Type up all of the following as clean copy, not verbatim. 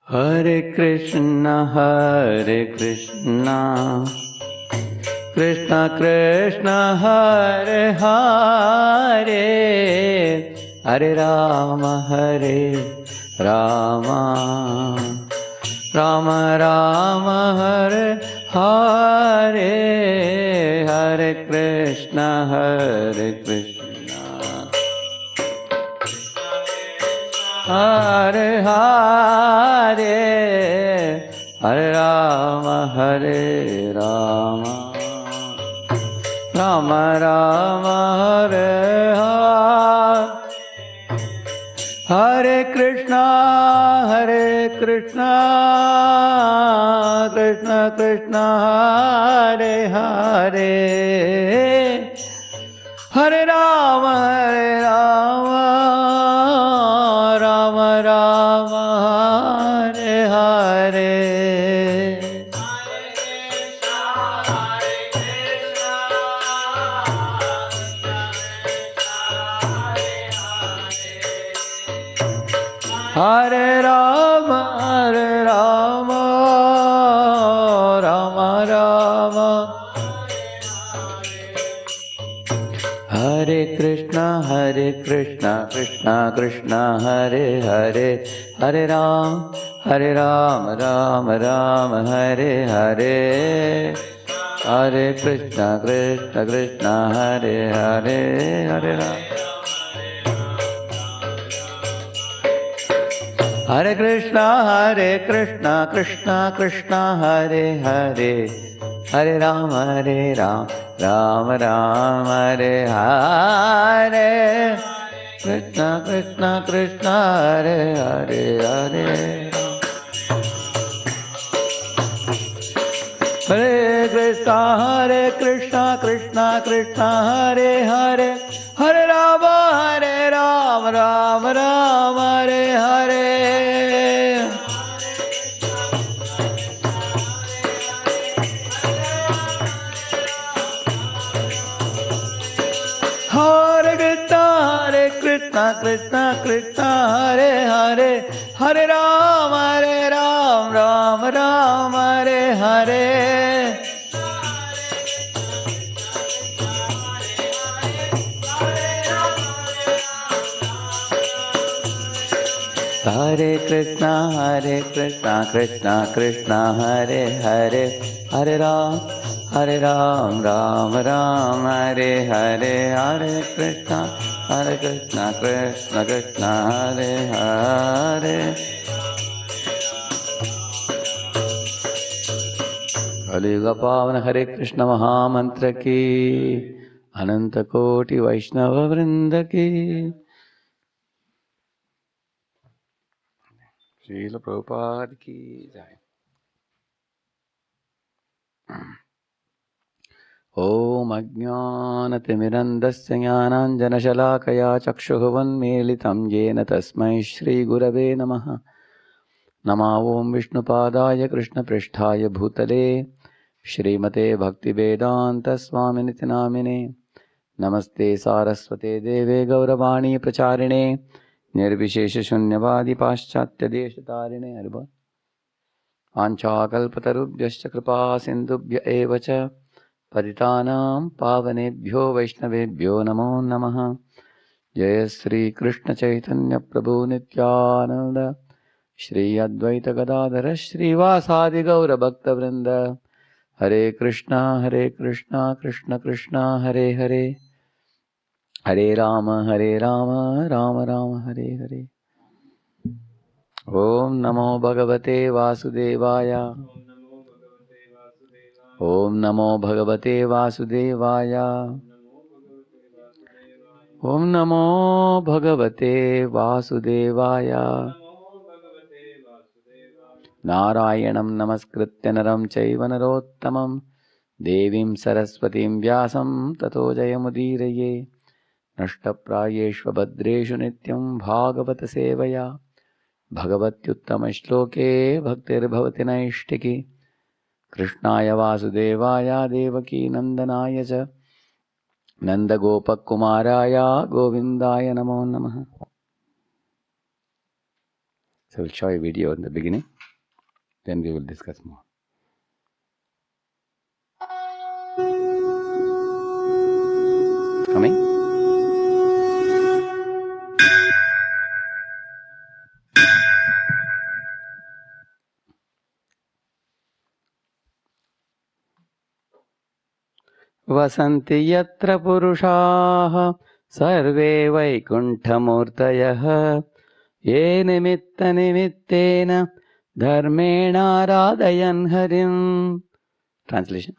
हरे कृष्ण कृष्ण कृष्ण हरे हरे, हरे राम राम राम हरे हरे, हरे कृष्ण हरे हरे, हरे राम राम राम हरे हरे, हरे कृष्णा कृष्ण कृष्ण हरे हरे, हरे राम राम राम हरे हरे, हरे राम राम राम, हरे कृष्ण कृष्ण कृष्ण हरे हरे, हरे राम राम हरे हरे, हरे कृष्ण कृष्ण हरे हरे, हरे राम हरे कृष्ण कृष्ण कृष्ण हरे हरे, हरे राम राम राम हरे हरे, कृष्ण कृष्ण हरे हरे, हरे हरे कृष्ण कृष्ण कृष्ण हरे हरे, हरे राम राम राम हरे हरे, हरे कृष्ण कृष्ण कृष्ण हरे हरे, हरे राम राम राम हरे हरे, हरे कृष्ण कृष्ण कृष्ण हरे हरे, हरे राम राम हरे हरे, हरे कृष्ण कृष्ण कृष्ण हरे हरे, कलियुग पावन हरे कृष्ण महामंत्र की, अनंत कोटि वैष्णव वृंद की। श्रील प्रभुपाद की जय। ॐ अज्ञानतिमिरन्धस्य ज्ञानाञ्जनशलाकया चक्षुरुन्मीलितं येन तस्मै श्रीगुरवे नमः। नमो ॐ विष्णुपादाय कृष्णपृष्ठाय भूतले श्रीमते भक्तिवेदान्तस्वामिनिति नामिने। नमस्ते सारस्वते देवे गौरवाणी प्रचारिणे निर्विशेषशून्यवादी पाश्चात्यदेशतारिणे। वाञ्छाकल्पतरुभ्यश्च कृपा सिन्धुभ्य एव च पतितानां पावनेभ्यो वैष्णवेभ्यो नमो नमः। जय श्री कृष्ण चैतन्य प्रभु नित्यानंद, श्री अद्वैत गदाधर श्रीवासादि गौर भक्तवृंद। हरे कृष्णा कृष्ण कृष्णा हरे हरे, हरे राम राम राम हरे हरे। ओम नमो भगवते वासुदेवाय, ओम नमो भगवते वासुदेवाय, ओम नमो भगवते वासुदेवाय। नारायणं नमस्कृत्य नरं चैव नरोत्तमं देवीं सरस्वतीं व्यासं ततो जयमुदीरये। नष्टप्रायेषु भद्रेषु नित्यं भागवत सेवया भगवत्युत्तमश्लोके भक्तिर्भवति नैष्टिकी। कृष्णाय वासुदेवाय देवकी नन्दनाय च नन्दगोपकुमाराय गोविन्दाय नमो नमः। So we'll show a video in the beginning, then we will discuss more. Coming? वसन्ति यत्र पुरुषाः सर्वे वैकुण्ठमूर्तयः ये निमित्तनिमित्तेन धर्मेणाराधयन् हरिम्. Translation.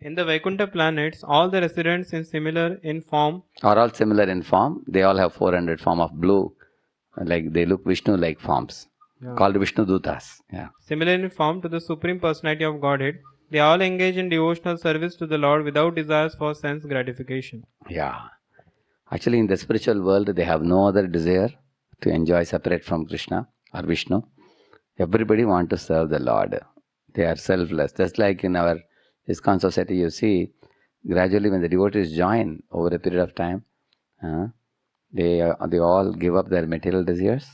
In the Vaikuntha planets, all the residents in form are all similar in form. They all have 400 form of blue, like they look Vishnu-like forms, called Vishnu Dutas. Yeah. Similar in form to the Supreme Personality of Godhead, they all engage in devotional service to the Lord without desires for sense gratification. Yeah. Actually, in the spiritual world, they have no other desire to enjoy separate from Krishna or Vishnu. Everybody wants to serve the Lord. They are selfless. Just like in our ISKCON society, you see, gradually when the devotees join over a period of time, they all give up their material desires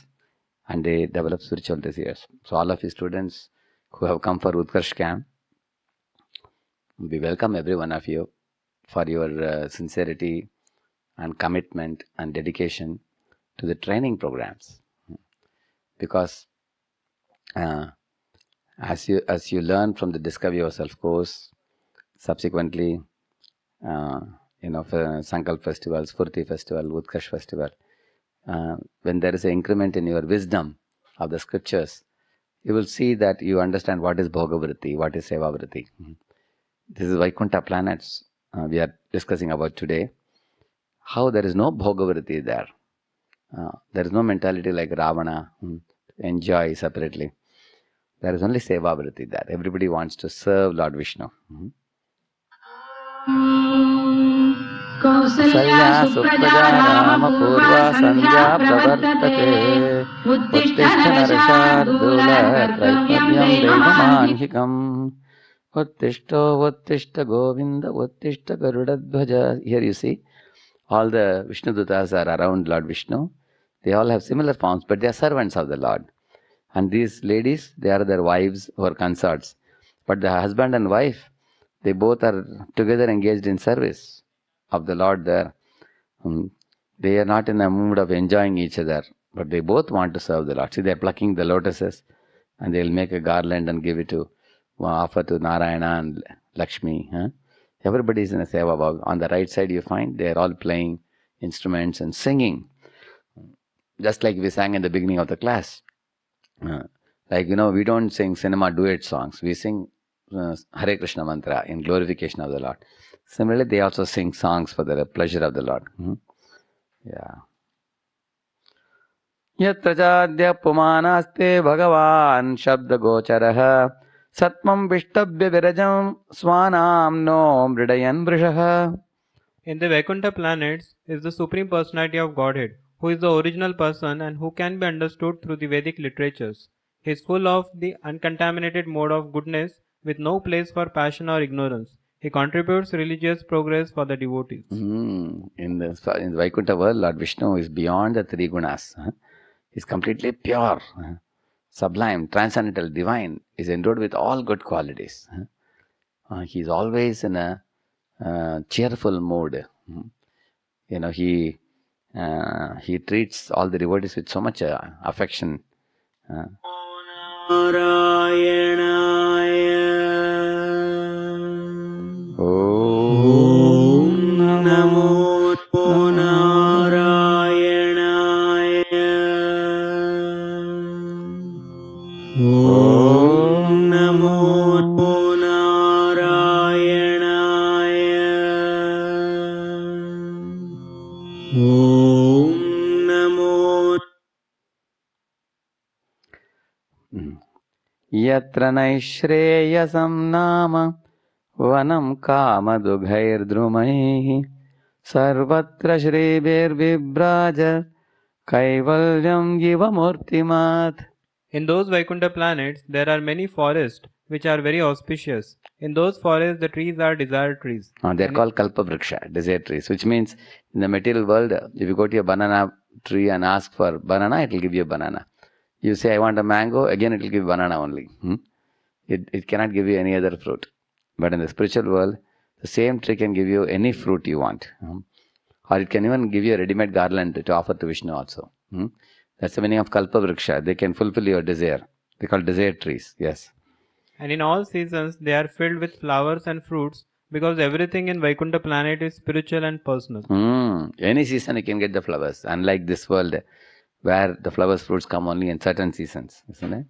and they develop spiritual desires. So all of you students who have come for Utkarsh camp, we welcome every one of you for your sincerity and commitment and dedication to the training programs. Because as you learn from the Discover Yourself course, subsequently, Sankalp Festival, Spurti Festival, Utkarsh Festival, when there is an increment in your wisdom of the scriptures, you will see that you understand what is Bhogavriti, what is Sevavriti. This is Vaikuntha planets we are discussing about today. How there is no Bhogavriti there. There is no mentality like Ravana, enjoy separately. There is only Sevavriti there. Everybody wants to serve Lord Vishnu. Kausalya Supraja Rama Purva Sandhya Pravartate Uttishta Narashardula Traipanyam Devamanhikam Uttishta Govinda Uttishta Garudadhvaja. Here you see, all the Vishnu Dutas are around Lord Vishnu. They all have similar forms, but they are servants of the Lord. And these ladies, they are their wives or consorts. But the husband and wife, they both are together engaged in service of the Lord there. They are not in a mood of enjoying each other, but they both want to serve the Lord. See, they are plucking the lotuses and they will make a garland and give it to, offer to Narayana and Lakshmi. Everybody is in a seva bhav. On the right side you find they are all playing instruments and singing. Just like we sang in the beginning of the class. We don't sing cinema duet songs. We sing Hare Krishna mantra in glorification of the Lord. Similarly, they also sing songs for the pleasure of the Lord. Yeah. Yatra jadya pumanaste bhagavan shabda gocharaha satmam vishtabhya virajam swanam no mridayan vrishaha. In the Vaikuntha planets is the Supreme Personality of Godhead, who is the original person and who can be understood through the Vedic literatures. He is full of the uncontaminated mode of goodness with no place for passion or ignorance. He contributes religious progress for the devotees. In the Vaikuntha world, Lord Vishnu is beyond the three gunas. He is completely pure, sublime, transcendental, divine. He is endowed with all good qualities. He is always in a cheerful mood. He treats all the devotees with so much affection. Namo Narayana. Om Namo Narayana. Om Namo. Yatra naishreyasam nama vanam kamadughair drumaihi sarvatra shribir vibraja kaivalyam yivamurtimat. In those Vaikuntha planets, there are many forests which are very auspicious. In those forests, the trees are desire trees. They are called kalpavriksha, desire trees, which means in the material world, if you go to a banana tree and ask for banana, it will give you a banana. You say, I want a mango, again it will give banana only. It cannot give you any other fruit. But in the spiritual world, the same tree can give you any fruit you want. Or it can even give you a ready-made garland to offer to Vishnu also. That's the meaning of Kalpa Vriksha. They can fulfill your desire. They call desire trees. Yes. And in all seasons, they are filled with flowers and fruits because everything in Vaikuntha planet is spiritual and personal. Any season you can get the flowers. Unlike this world, where the flowers, fruits come only in certain seasons. Isn't it?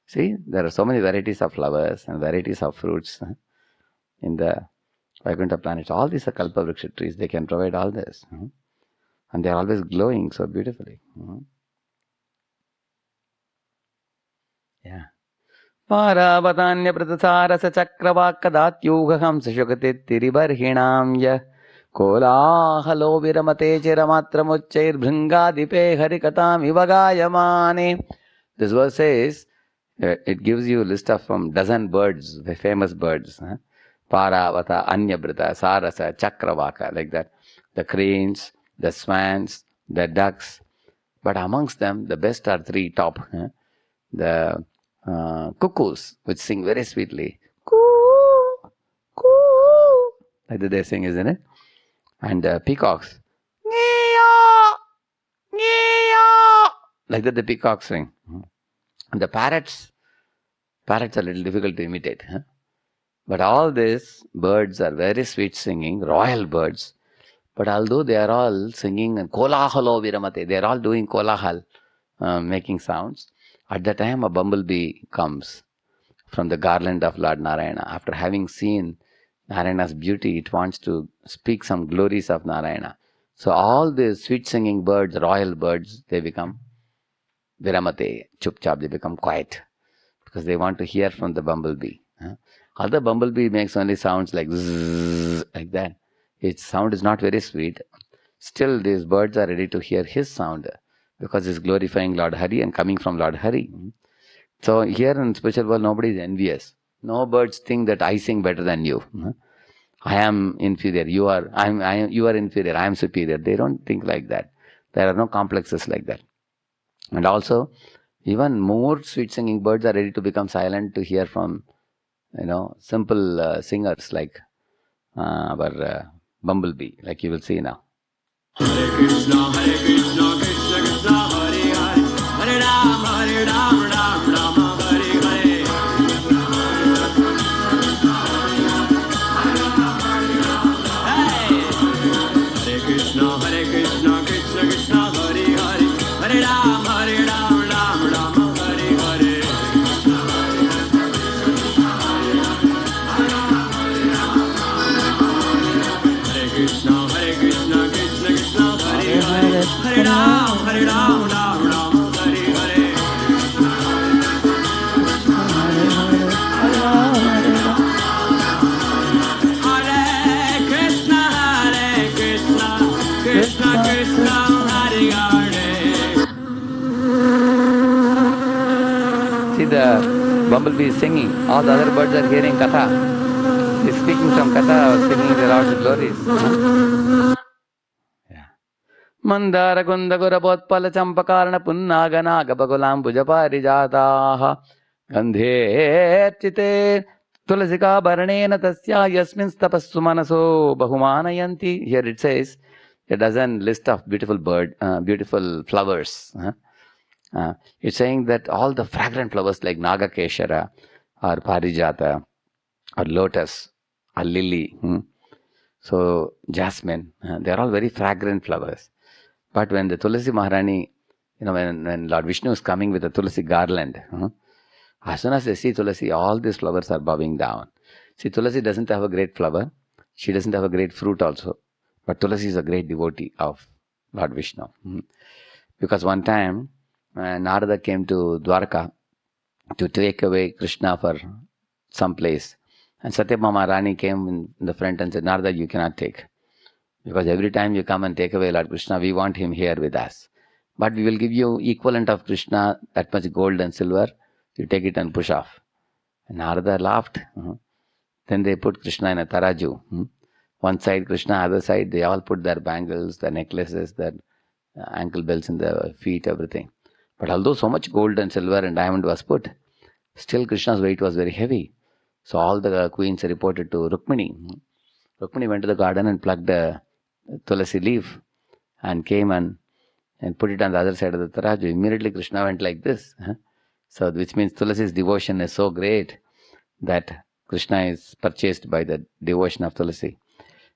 See, there are so many varieties of flowers and varieties of fruits in the Vaikuntha planet. All these are Kalpa Vriksha trees. They can provide all this. And they are always glowing so beautifully. Yeah. Paravatanya pratasarasa chakravakadatyugham sashukate tiribarhinam ya kolahalo viramate chiramatramuchair bhringadipe harikatam ivagayamane. This verse says, it gives you a list of dozen birds, the famous birds. Paravata, Anyabrita, Sarasa, Chakravaka, like that. The cranes, the swans, the ducks. But amongst them, the best are three top. The cuckoos, which sing very sweetly. Coo, coo. Like that they sing, isn't it? And peacocks. Like that the peacocks sing. And the parrots are a little difficult to imitate. But all these birds are very sweet singing, royal birds. But although they are all singing and kolahalo viramate, they are all doing kolahal, making sounds. At the time a bumblebee comes from the garland of Lord Narayana. After having seen Narayana's beauty, it wants to speak some glories of Narayana. So all these sweet singing birds, royal birds, they become viramate, chupchap, they become quiet. Because they want to hear from the bumblebee. Other bumblebee makes only sounds like zzz, like that. Its sound is not very sweet. Still these birds are ready to hear his sound because it's glorifying Lord Hari and coming from Lord Hari. So here in spiritual world, nobody is envious. No birds think that I sing better than you. I am inferior. You are inferior. I am superior. They don't think like that. There are no complexes like that. And also, even more sweet singing birds are ready to become silent to hear from, simple singers like our bumblebee, like you will see now. Hare Krishna, Krishna Krishna, Hare Hare, Hare Ram, Ram Hare Hare. Hare Krishna, Krishna Krishna, Hare Hare, Hare Ram, Ram Hare Hare. Hare Krishna, Krishna Krishna, Hare Hare, Hare Ram, Ram Hare Hare. Hare Krishna, Krishna Krishna, Hare Hare. See the bumblebee is singing. All the other birds are hearing katha. He's speaking some katha, singing the Lord's glories. Mandara Kunda Gurabotpala Champakarna Punnagana Gabagulam Pujaparijataha Gandhe Chite Tulasika Baranena Tasya Yasmin Tapassu Manaso Bahumanayanti. Here it says a dozen list of beautiful flowers. It's saying that all the fragrant flowers like Nagakeshara or Parijata or lotus or lily, so jasmine, they are all very fragrant flowers. But when the Tulasi Maharani, when Lord Vishnu is coming with a Tulasi garland, as soon as they see Tulasi, all these flowers are bowing down. See, Tulasi doesn't have a great flower. She doesn't have a great fruit also. But Tulasi is a great devotee of Lord Vishnu. Because one time, Narada came to Dwarka to take away Krishna for some place. And Satyabhama Rani came in the front and said, Narada, you cannot take. Because every time you come and take away Lord Krishna, we want him here with us. But we will give you equivalent of Krishna, that much gold and silver, you take it and push off. And Narada laughed. Then they put Krishna in a taraju. One side Krishna, other side they all put their bangles, their necklaces, their ankle belts in their feet, everything. But although so much gold and silver and diamond was put, still Krishna's weight was very heavy. So all the queens reported to Rukmini. Rukmini went to the garden and plucked a tulasi leaf and came and put it on the other side of the taraju. Immediately Krishna went like this. So which means Tulasi's devotion is so great that Krishna is purchased by the devotion of Tulasi.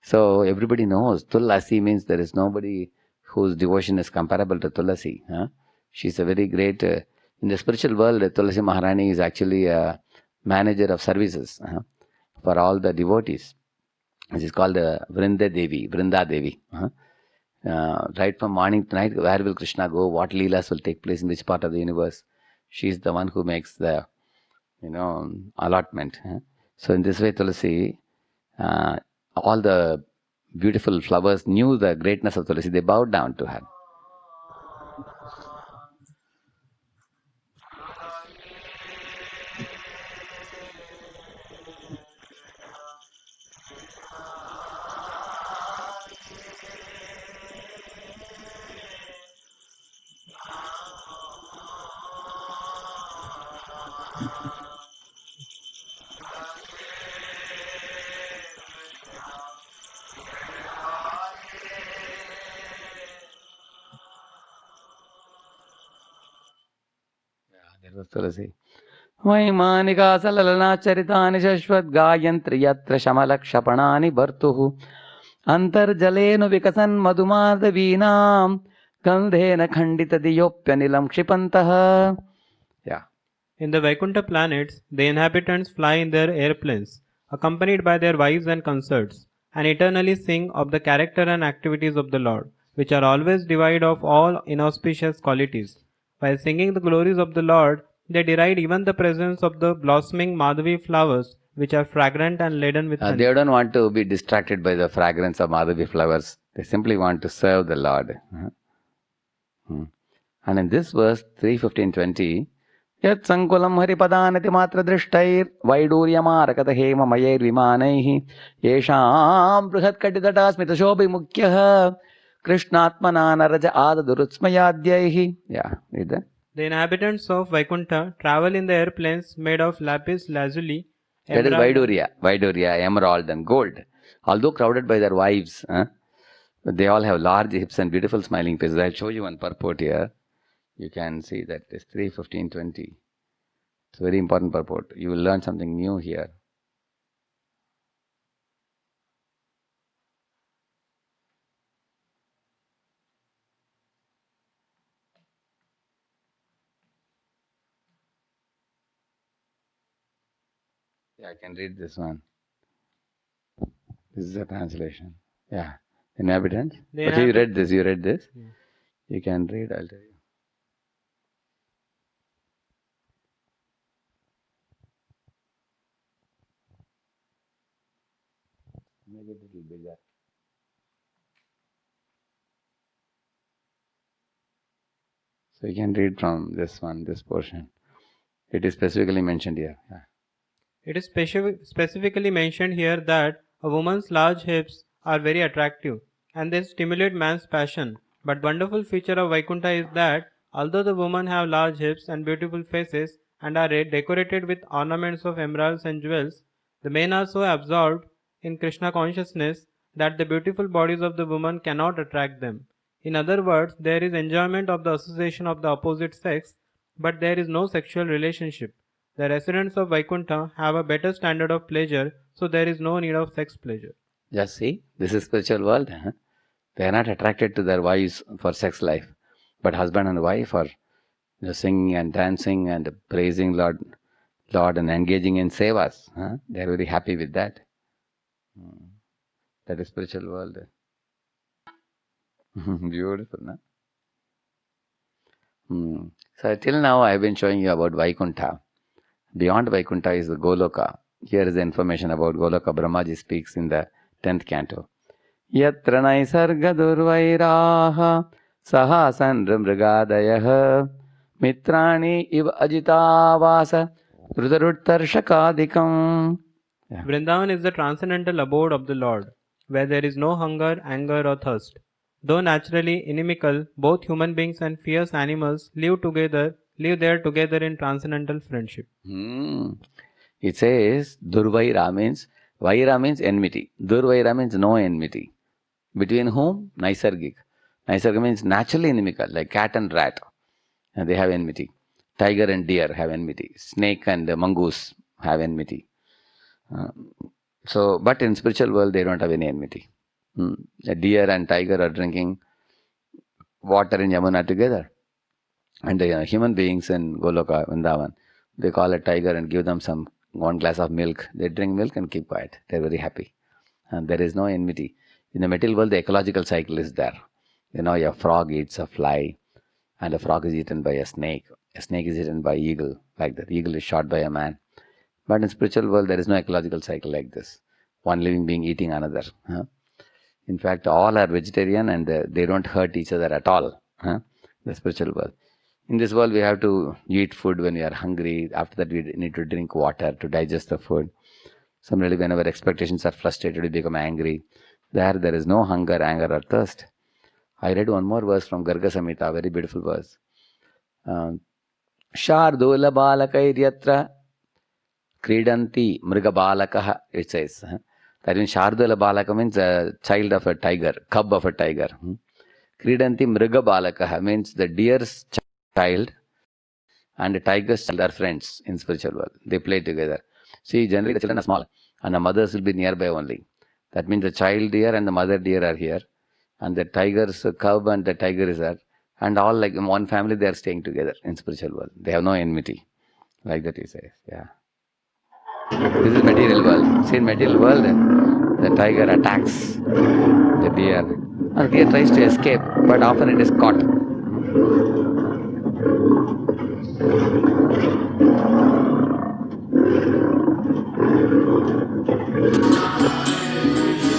So everybody knows Tulasi means there is nobody whose devotion is comparable to Tulasi. She's a very great, in the spiritual world, Tulasi Maharani is actually a manager of services for all the devotees. This is called Vrinda Devi. Right from morning to night, where will Krishna go? What leelas will take place in which part of the universe? She is the one who makes the, allotment. So in this way, Tulasi, all the beautiful flowers knew the greatness of Tulasi. They bowed down to her. There was Tulasi. Vaimanika सललनाचरितानि शश्वद्गायन्त्री यत्र शमलक्षपणानि भर्तुः अन्तर्जलेन विकसन् मधुमाधवीनां गन्धेन खण्डितदियोऽप्यनिलं क्षिपन्तः. Yeah. In the Vaikuntha planets, the inhabitants fly in their airplanes, accompanied by their wives and consorts, and eternally sing of the character and activities of the Lord, which are always devoid of all inauspicious qualities. While singing the glories of the Lord, they deride even the presence of the blossoming Madhavi flowers, which are fragrant and laden with honey. They don't want to be distracted by the fragrance of Madhavi flowers. They simply want to serve the Lord. And in this verse 3:15-20, Yat sankulam haripadanati matra drishtair vaiduryamarakata hema mayer vimanaihi yesham bruhat kadidata smita shobhi mukhyaha krishnatmana naraja adadurutsmayadhyaihi. Yeah, read that. The inhabitants of Vaikuntha travel in the airplanes made of lapis lazuli, That is Vaidurya, emerald and gold. Although crowded by their wives, they all have large hips and beautiful smiling faces. I'll show you one purport here. You can see that it's 3:15-20. It's a very important purport. You will learn something new here. Yeah, I can read this one. This is a translation. Yeah. Inhabitants. Okay, you read this. Yeah. You can read, I'll tell you. Make it a little bigger. So you can read from this one, this portion. It is specifically mentioned here. Yeah. It is specifically mentioned here that a woman's large hips are very attractive and they stimulate man's passion. But wonderful feature of Vaikuntha is that although the women have large hips and beautiful faces and are decorated with ornaments of emeralds and jewels, the men are so absorbed in Krishna consciousness that the beautiful bodies of the women cannot attract them. In other words, there is enjoyment of the association of the opposite sex, but there is no sexual relationship. The residents of Vaikuntha have a better standard of pleasure, so there is no need of sex pleasure. Just see, this is spiritual world. They are not attracted to their wives for sex life, but husband and wife are singing and dancing and praising Lord and engaging in sevas. They are very happy with that. That is spiritual world. Beautiful, no? So till now I have been showing you about Vaikuntha. Beyond Vaikuntha is the Goloka. Here is the information about Goloka. Brahmaji speaks in the 10th canto. Yatra naisarga durvairaha sahasan mrigadayah mitrani iv ajitavasa rudaruttarshakadikam. Yeah. Vrindavan is the transcendental abode of the Lord, where there is no hunger, anger, or thirst. Though naturally inimical, both human beings and fierce animals live there together in transcendental friendship. It says Durvaira means Vaira means enmity. Durvaira means no enmity. Between whom? Naisargik. Naisargik means naturally inimical, like cat and rat. And they have enmity. Tiger and deer have enmity. Snake and mongoose have enmity. But in spiritual world, they don't have any enmity. A deer and tiger are drinking water in Yamuna together. And the human beings in Goloka, Vrindavan, they call a tiger and give them one glass of milk. They drink milk and keep quiet. They're very happy. And there is no enmity. In the material world, the ecological cycle is there. A frog eats a fly, and a frog is eaten by a snake. A snake is eaten by eagle, like that. Eagle is shot by a man. But in spiritual world, there is no ecological cycle like this. One living being eating another. In fact, all are vegetarian and they don't hurt each other at all. The spiritual world. In this world, we have to eat food when we are hungry. After that, we need to drink water to digest the food. Similarly, whenever expectations are frustrated, we become angry. There is no hunger, anger, or thirst. I read one more verse from Garga Samhita, very beautiful verse. Shardula balakairyatra kridanti mrigabalakaha, it says. That means Shardula balaka means a child of a tiger, cub of a tiger. Kridanti mrigabalakaha means the deer's child and the tiger's child are friends in spiritual world. They play together. See, generally the children are small and the mothers will be nearby only. That means the child deer and the mother deer are here. And the tiger's cub and the tiger is there. And all like in one family they are staying together in spiritual world. They have no enmity. Like that he says. Yeah. This is material world. See, in material world, the tiger attacks the deer. And the deer tries to escape, but often it is caught. In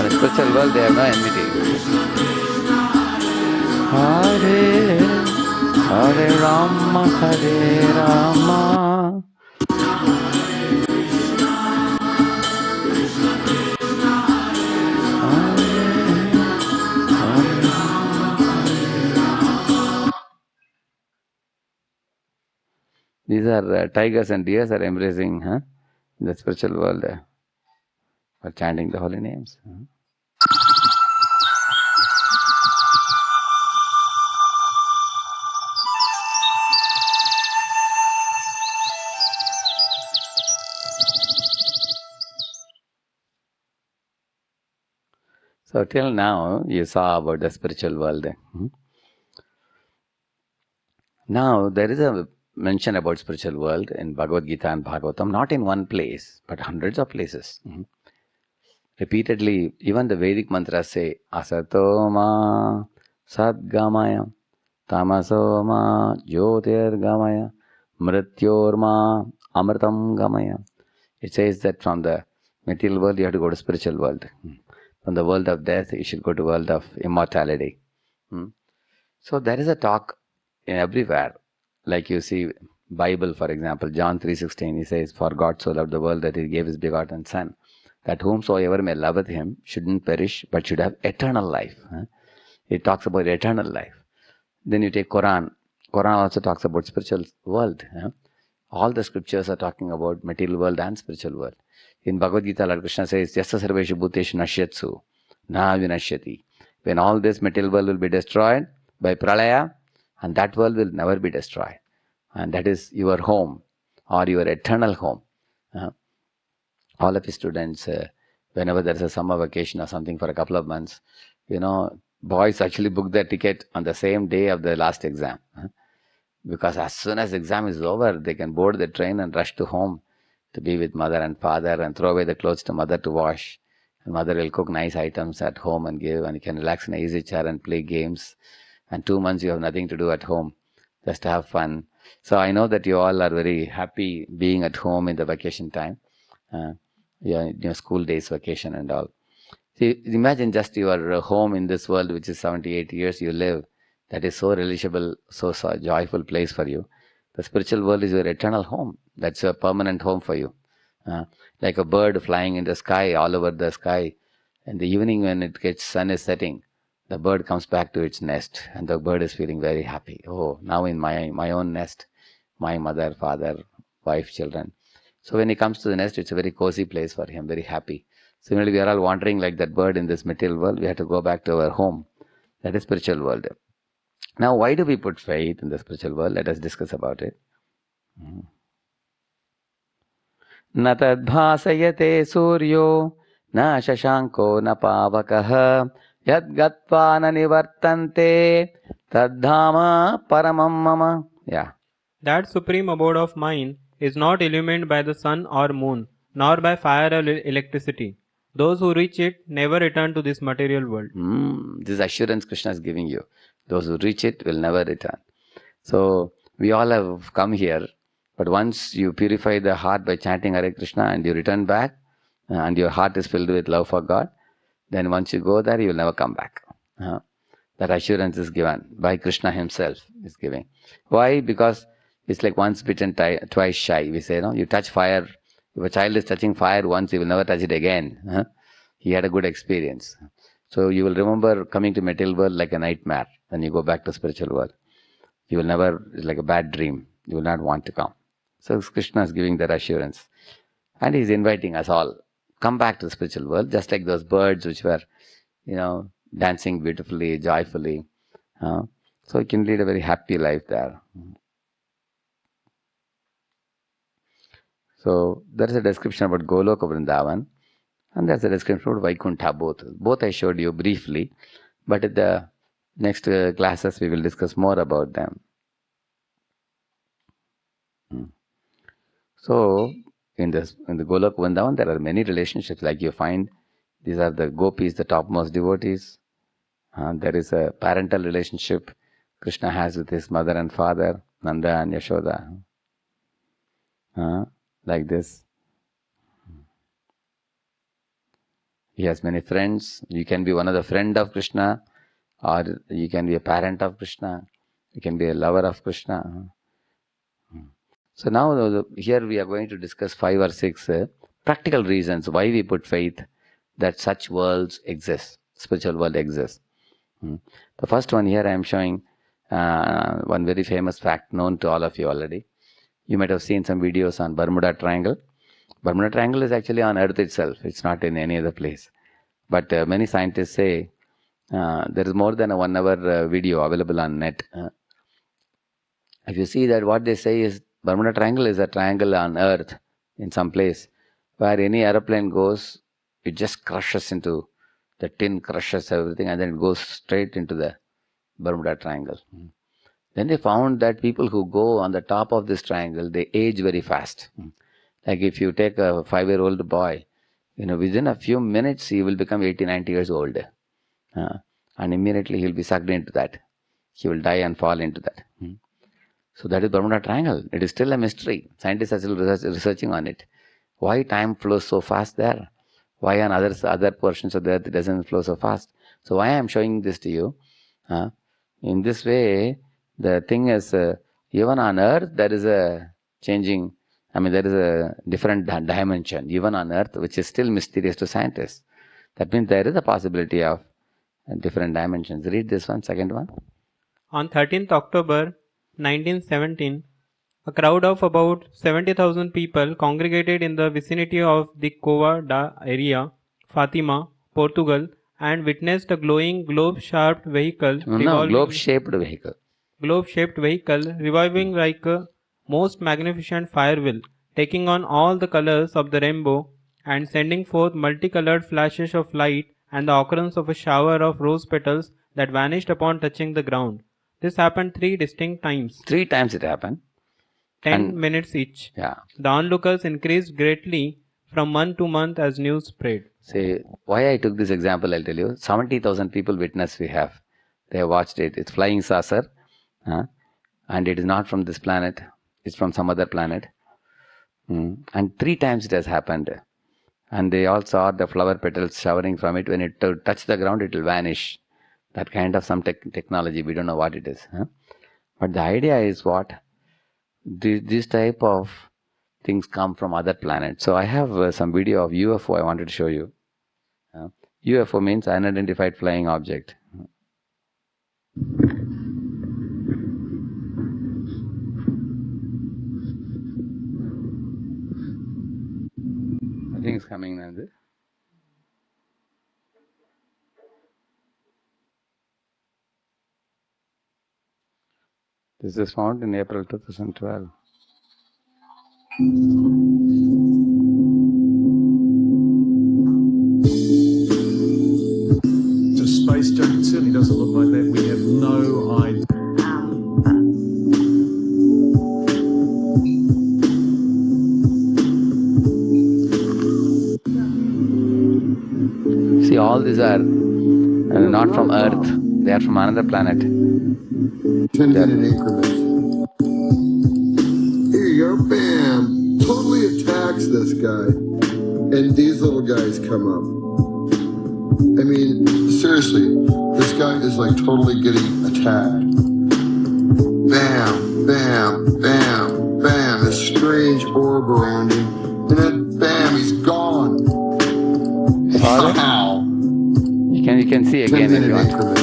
the spiritual world, they have no enmity. Hare Hare Rama Hare Rama These are tigers and deers are embracing the spiritual world for chanting the holy names. So till now you saw about the spiritual world. Now there is a mention about spiritual world in Bhagavad Gita and Bhagavatam, not in one place, but hundreds of places. Repeatedly, even the Vedic mantras say, Asato ma sadgamaya, tamaso ma jyotirgamaya, mrityor ma amritam gamaya. It says that from the material world you have to go to spiritual world. From the world of death you should go to world of immortality. So there is a talk everywhere. Like you see Bible, for example, John 3:16, he says, For God so loved the world that he gave his begotten Son, that whomsoever may loveth him shouldn't perish, but should have eternal life. It talks about eternal life. Then you take Quran. Quran also talks about spiritual world. All the scriptures are talking about material world and spiritual world. In Bhagavad Gita, Lord Krishna says, Yasta sarveshu bhuteshu nashyatsu, na vinashyati. When all this material world will be destroyed by pralaya, and that world will never be destroyed. And that is your home or your eternal home. All of the students, whenever there is a summer vacation or something for a couple of months, boys actually book their ticket on the same day of the last exam. Because as soon as the exam is over, they can board the train and rush to home to be with mother and father and throw away the clothes to mother to wash. And mother will cook nice items at home and give, and you can relax in an easy chair and play games. And 2 months you have nothing to do at home, just to have fun. So I know that you all are very happy being at home in the vacation time. School days, vacation and all. See, imagine just your home in this world, which is 78 years you live. That is so relishable, so joyful place for you. The spiritual world is your eternal home. That's a permanent home for you. Like a bird flying in the sky, all over the sky. In the evening when it gets sun is setting, the bird comes back to its nest and the bird is feeling very happy. Oh, now in my own nest, my mother, father, wife, children. So when he comes to the nest, it's a very cozy place for him, very happy. Similarly, we are all wandering like that bird in this material world. We have to go back to our home. That is spiritual world. Now, why do we put faith in the spiritual world? Let us discuss about it. न तद्भासयते सूर्यो न शशाङ्को न पावकः यद्गत्वा न निवर्तन्ते तद्धाम paramam mama. Yeah. That supreme abode of mine is not illumined by the sun or moon, nor by fire or electricity. Those who reach it never return to this material world. This assurance Krishna is giving you. Those who reach it will never return. So, we all have come here, but once you purify the heart by chanting Hare Krishna and you return back, and your heart is filled with love for God, then once you go there, you will never come back. That assurance is given by Krishna himself is giving. Why? Because it's like once bitten, twice shy. We say, no, you touch fire. If a child is touching fire once, he will never touch it again. He had a good experience. So you will remember coming to material world like a nightmare. When you go back to spiritual world, you will never, it's like a bad dream. You will not want to come. So Krishna is giving that assurance. And he is inviting us all, come back to the spiritual world, just like those birds which were, dancing beautifully, joyfully. So you can lead a very happy life there. So there is a description about Goloka Vrindavan, and there's a description about Vaikuntha both. Both I showed you briefly, but in the next classes we will discuss more about them. So in the Goloka Vrindavan there are many relationships, like you find these are the gopis, the topmost devotees. There is a parental relationship Krishna has with his mother and father, Nanda and Yashoda. Like this. He has many friends. You can be one of the friend of Krishna, or you can be a parent of Krishna. You can be a lover of Krishna. So now here we are going to discuss 5 or 6 practical reasons why we put faith that such worlds exist, spiritual world exists. The first one here I am showing one very famous fact known to all of you already. You might have seen some videos on Bermuda Triangle. Bermuda Triangle is actually on Earth itself. It's not in any other place. But many scientists say there is more than a 1 hour video available on net. If you see that, what they say is Bermuda Triangle is a triangle on Earth in some place where any aeroplane goes, it just crushes into the tin, crushes everything, and then it goes straight into the Bermuda Triangle. Then they found that people who go on the top of this triangle, they age very fast. Like if you take a 5-year-old boy, within a few minutes he will become 80, 90 years old. And immediately he will be sucked into that. He will die and fall into that. So that is Bermuda Triangle. It is still a mystery. Scientists are still researching on it. Why time flows so fast there? Why on other portions of the earth it doesn't flow so fast? So why I am showing this to you? In this way, the thing is, even on earth there is a changing, there is a different dimension, even on earth, which is still mysterious to scientists. That means there is a possibility of different dimensions. Read this one, second one. On 13th October 1917, a crowd of about 70,000 people congregated in the vicinity of the Cova da area, Fatima, Portugal, and witnessed a glowing globe-shaped vehicle. Globe-shaped vehicle. Globe-shaped vehicle reviving like a most magnificent fire wheel, taking on all the colors of the rainbow and sending forth multicolored flashes of light and the occurrence of a shower of rose petals that vanished upon touching the ground. This happened 3 distinct times. 3 times it happened. 10 minutes each. Yeah. The onlookers increased greatly from month to month as news spread. See, why I took this example, I'll tell you. 70,000 people witness we have. They have watched it. It's flying saucer. And it is not from this planet. It's from some other planet. And 3 times it has happened. And they all saw the flower petals showering from it. When it touch the ground, it will vanish. That kind of some technology. We don't know what it is. Huh? But the idea is what? This type of things come from other planets. So I have some video of UFO I wanted to show you. UFO means unidentified flying object. I think it's coming now. This is found in April 2012. To space junk, it certainly doesn't look like that. We have no idea. See, all these are not from Earth. They are from another planet. 10-minute increments. Here you go, bam! Totally attacks this guy. And these little guys come up. I mean, seriously, this guy is like totally getting attacked. Bam, bam, bam, bam. This strange orb around him. And then bam, he's gone. Wow. You can see again if you 10-minute want. increments.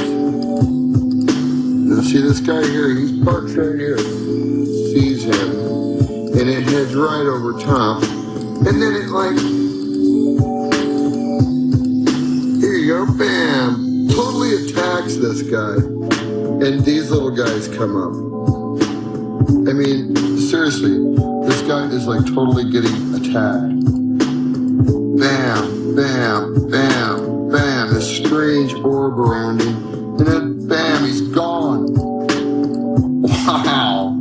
Now see this guy here, he's parked right here. Sees him. And it heads right over top. And then it like, here you go, bam. Totally attacks this guy. And these little guys come up. I mean, seriously, this guy is like totally getting attacked. Bam, bam, bam, bam. This strange orb around him. And then bam, he's gone. Wow.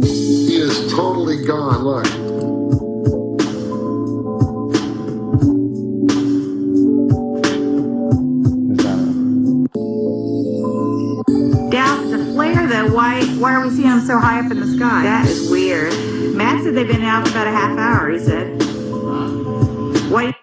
He is totally gone, look. Down the flare though, why are we seeing them so high up in the sky? That is weird. Matt said they've been out for about a half hour, he said. What?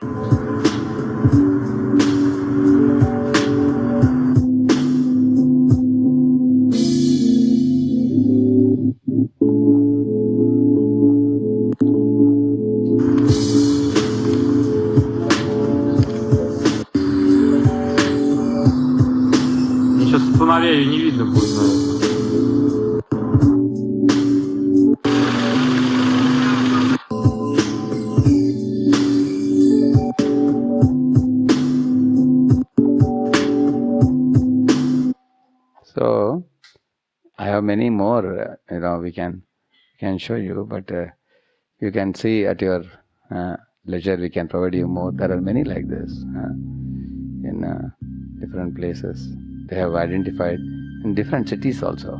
Сейчас с фонаря ее не видно будет, наверное. So I have many more. We can show you, but you can see at your leisure. We can provide you more. There are many like this in different places. They have identified in different cities also.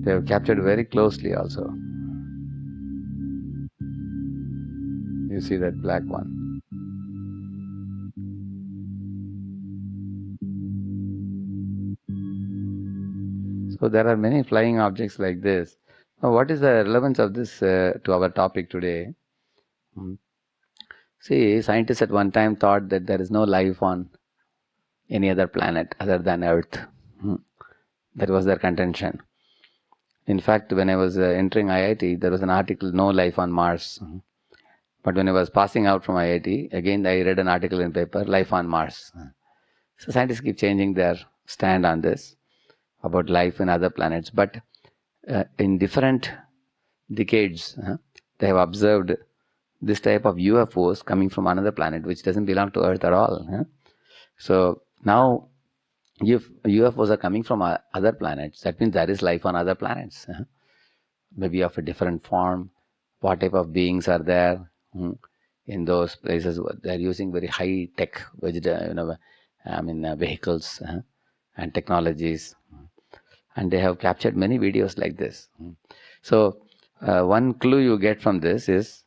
They have captured very closely also. You see that black one. So there are many flying objects like this. Now, what is the relevance of this to our topic today? See, scientists at one time thought that there is no life on any other planet other than Earth. That was their contention. In fact, when I was entering IIT, there was an article, no life on Mars. But when I was passing out from IIT, again I read an article in paper, life on Mars. So scientists keep changing their stand on this, about life in other planets. But in different decades, they have observed this type of UFOs coming from another planet which doesn't belong to Earth at all. So now if UFOs are coming from other planets, that means there is life on other planets. Maybe of a different form. What type of beings are there in those places? They are using very high tech vehicles and technologies. And they have captured many videos like this. So one clue you get from this is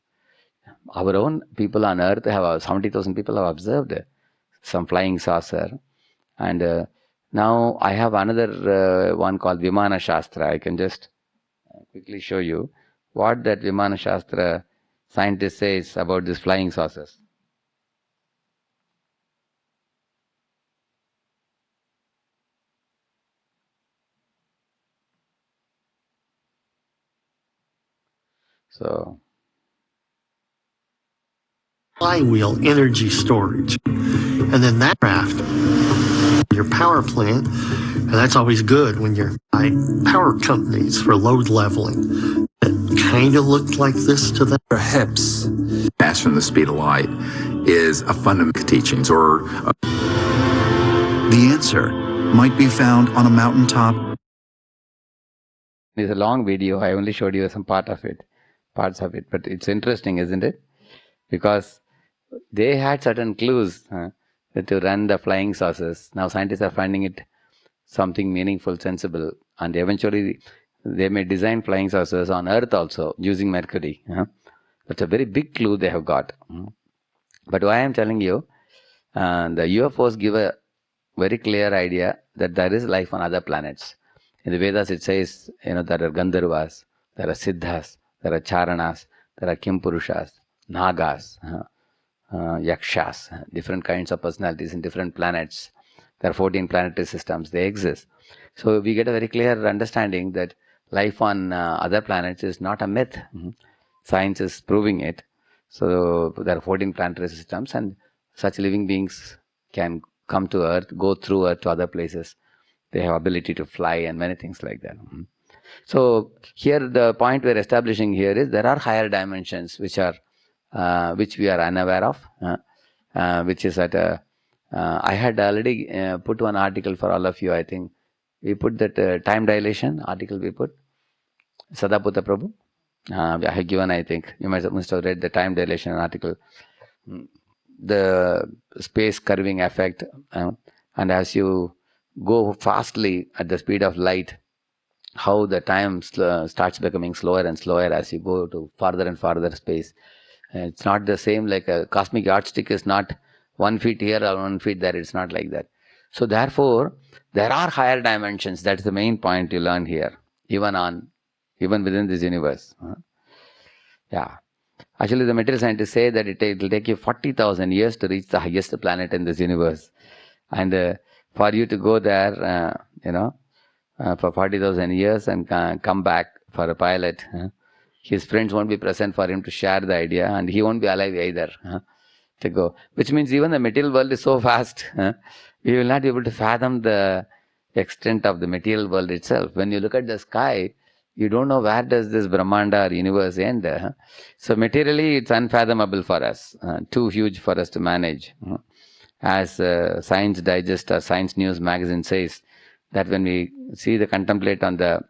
our own people on Earth have 70,000 people have observed some flying saucer. And now I have another one called Vimana Shastra. I can just quickly show you. what that Vimana Shastra scientist says about these flying saucers. So, flywheel energy storage. And then that craft, your power plant, and that's always good when you're by power companies for load leveling. It kind of looked like this to them. Perhaps faster than the speed of light is a fundamental teachings, or the answer might be found on a mountaintop. it's a long video. I only showed you some parts of it, but it's interesting, isn't it? Because they had certain clues to run the flying saucers. Now scientists are finding it something meaningful, sensible, and eventually they may design flying saucers on Earth also using Mercury. That's a very big clue they have got. But why I am telling you, the UFOs give a very clear idea that there is life on other planets. In the Vedas it says, there are Gandharvas, there are Siddhas, there are Charanas, there are Kimpurushas, Nagas, Yakshas, different kinds of personalities in different planets. There are 14 planetary systems, they exist. So we get a very clear understanding that life on other planets is not a myth. Science is proving it. So there are 14 planetary systems, and such living beings can come to Earth, go through Earth to other places. They have ability to fly and many things like that. So here the point we're establishing here is there are higher dimensions which we are unaware of, which is at a I had already put one article for all of you. I think we put that time dilation article we put. Sadaputa Prabhu. I have given, I think, you must have read the time dilation article. The space curving effect, and as you go fastly at the speed of light, how the time starts becoming slower and slower as you go to farther and farther space. It's not the same like a cosmic yardstick is not 1 feet here or 1 feet there. It's not like that. So therefore, there are higher dimensions. That's the main point you learn here, even within this universe. Yeah. Actually, the material scientists say that it will take you 40,000 years to reach the highest planet in this universe. And for you to go there, for 40,000 years and come back for a pilot, his friends won't be present for him to share the idea, and he won't be alive either to go. Which means even the material world is so vast, we will not be able to fathom the extent of the material world itself. When you look at the sky, you don't know where does this Brahmanda or universe end. So materially it's unfathomable for us, too huge for us to manage. As Science Digest or Science News magazine says, that when we contemplate on the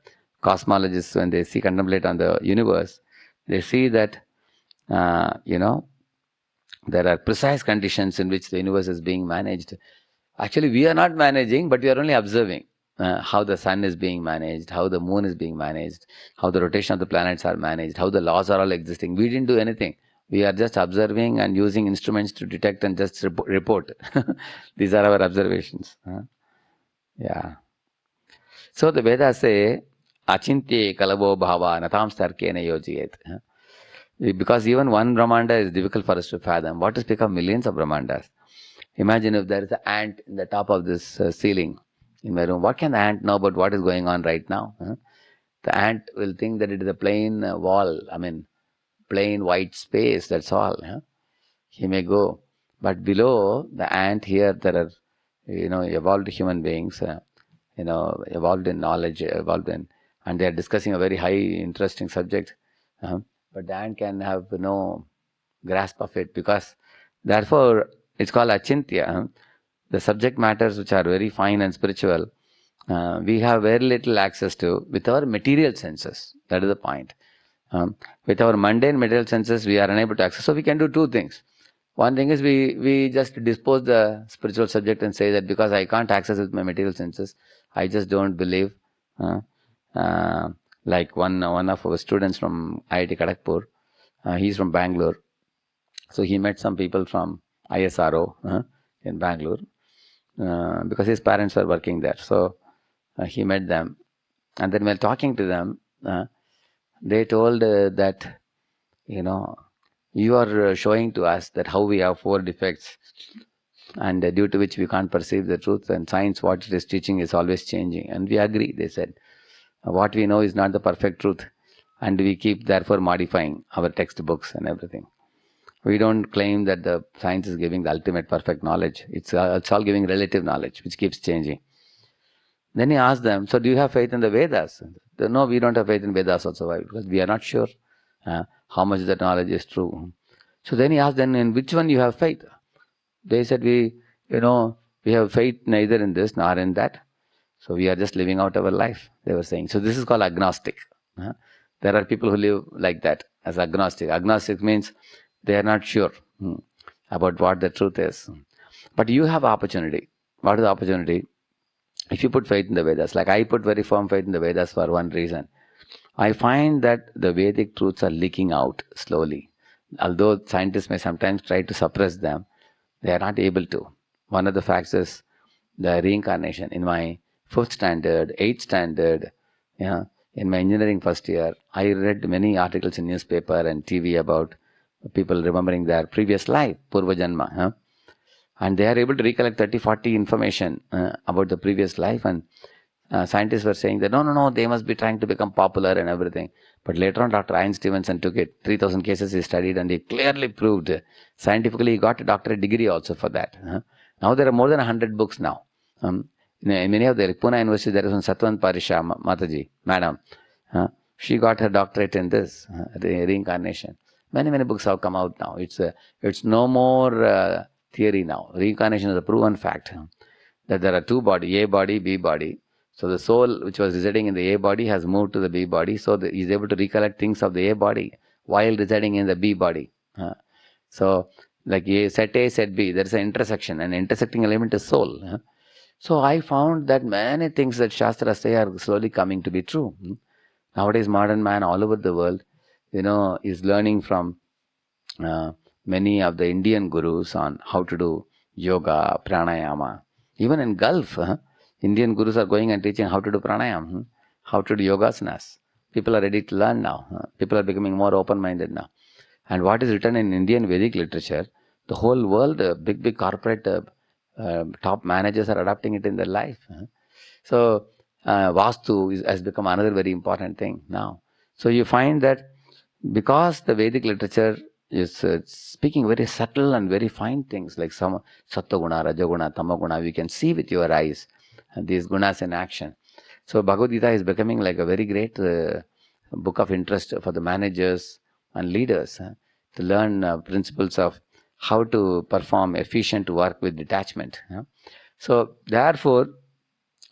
cosmologists, when they contemplate on the universe, they see that, there are precise conditions in which the universe is being managed. Actually, we are not managing, but we are only observing how the sun is being managed, how the moon is being managed, how the rotation of the planets are managed, how the laws are all existing. We didn't do anything. We are just observing and using instruments to detect and just report. These are our observations. Yeah. So the Vedas say, Achintye kalabo bhava natam starkena yojiyet. Because even one Brahmanda is difficult for us to fathom. What to speak of millions of Brahmandas? Imagine if there is an ant in the top of this ceiling in my room. What can the ant know about what is going on right now? The ant will think that it is a plain wall, plain white space, that's all. He may go. But below the ant here, there are, evolved human beings, evolved in knowledge, and they are discussing a very high, interesting subject. But the ant can have no grasp of it, because therefore it's called achintya. The subject matters which are very fine and spiritual, we have very little access to with our material senses. That is the point. With our mundane material senses, we are unable to access. So we can do two things. One thing is we just dispose the spiritual subject and say that because I can't access it with my material senses, I just don't believe. Like one of our students from IIT Kharagpur, he's from Bangalore. So he met some people from ISRO in Bangalore because his parents were working there. So he met them, and then while talking to them, they told that, you are showing to us that how we have 4 defects, and due to which we can't perceive the truth, and science, what it is teaching, is always changing. And we agree, they said. What we know is not the perfect truth, and we keep therefore modifying our textbooks and everything. We don't claim that the science is giving the ultimate perfect knowledge. It's all giving relative knowledge, which keeps changing. Then he asked them, so do you have faith in the Vedas? No, we don't have faith in Vedas also. Why? Because we are not sure how much that knowledge is true. So then he asked them, in which one you have faith? They said, we have faith neither in this nor in that. So we are just living out our life, they were saying. So this is called agnostic. There are people who live like that, as agnostic. Agnostic means they are not sure about what the truth is. But you have opportunity. What is the opportunity? If you put faith in the Vedas, like I put very firm faith in the Vedas for one reason. I find that the Vedic truths are leaking out slowly. Although scientists may sometimes try to suppress them, they are not able to. One of the facts is the reincarnation. In my 5th standard, 8th standard, in my engineering first year, I read many articles in newspaper and TV about people remembering their previous life, Purva Janma. And they are able to recollect 30-40 information about the previous life. And scientists were saying that, no, they must be trying to become popular and everything. But later on, Dr. Ian Stevenson took it. 3,000 cases he studied, and he clearly proved, scientifically, he got a doctorate degree also for that. Now there are more than 100 books now. In many of the, like Pune University, there is one Satwant Parisha Mataji, madam. She got her doctorate in this, reincarnation. Many books have come out now. It's no more theory now. Reincarnation is a proven fact that there are 2 bodies, A body, B body. So the soul which was residing in the A body has moved to the B body, so he is able to recollect things of the A body while residing in the B body. So like set A, set B, there is an intersection, and intersecting element is soul. So I found that many things that Shastras say are slowly coming to be true. Nowadays, modern man all over the world, is learning from many of the Indian gurus on how to do yoga, pranayama. Even in Gulf, Indian gurus are going and teaching how to do pranayama, how to do yogasanas. People are ready to learn now. People are becoming more open-minded now. And what is written in Indian Vedic literature, the whole world, big corporate top managers are adopting it in their life. So Vastu has become another very important thing now. So you find that because the Vedic literature is speaking very subtle and very fine things, like some Sattva-guna, Raja-guna, Tama-guna, we can see with your eyes these gunas in action. So Bhagavad Gita is becoming like a very great book of interest for the managers and leaders to learn principles of how to perform efficient work with detachment. So therefore,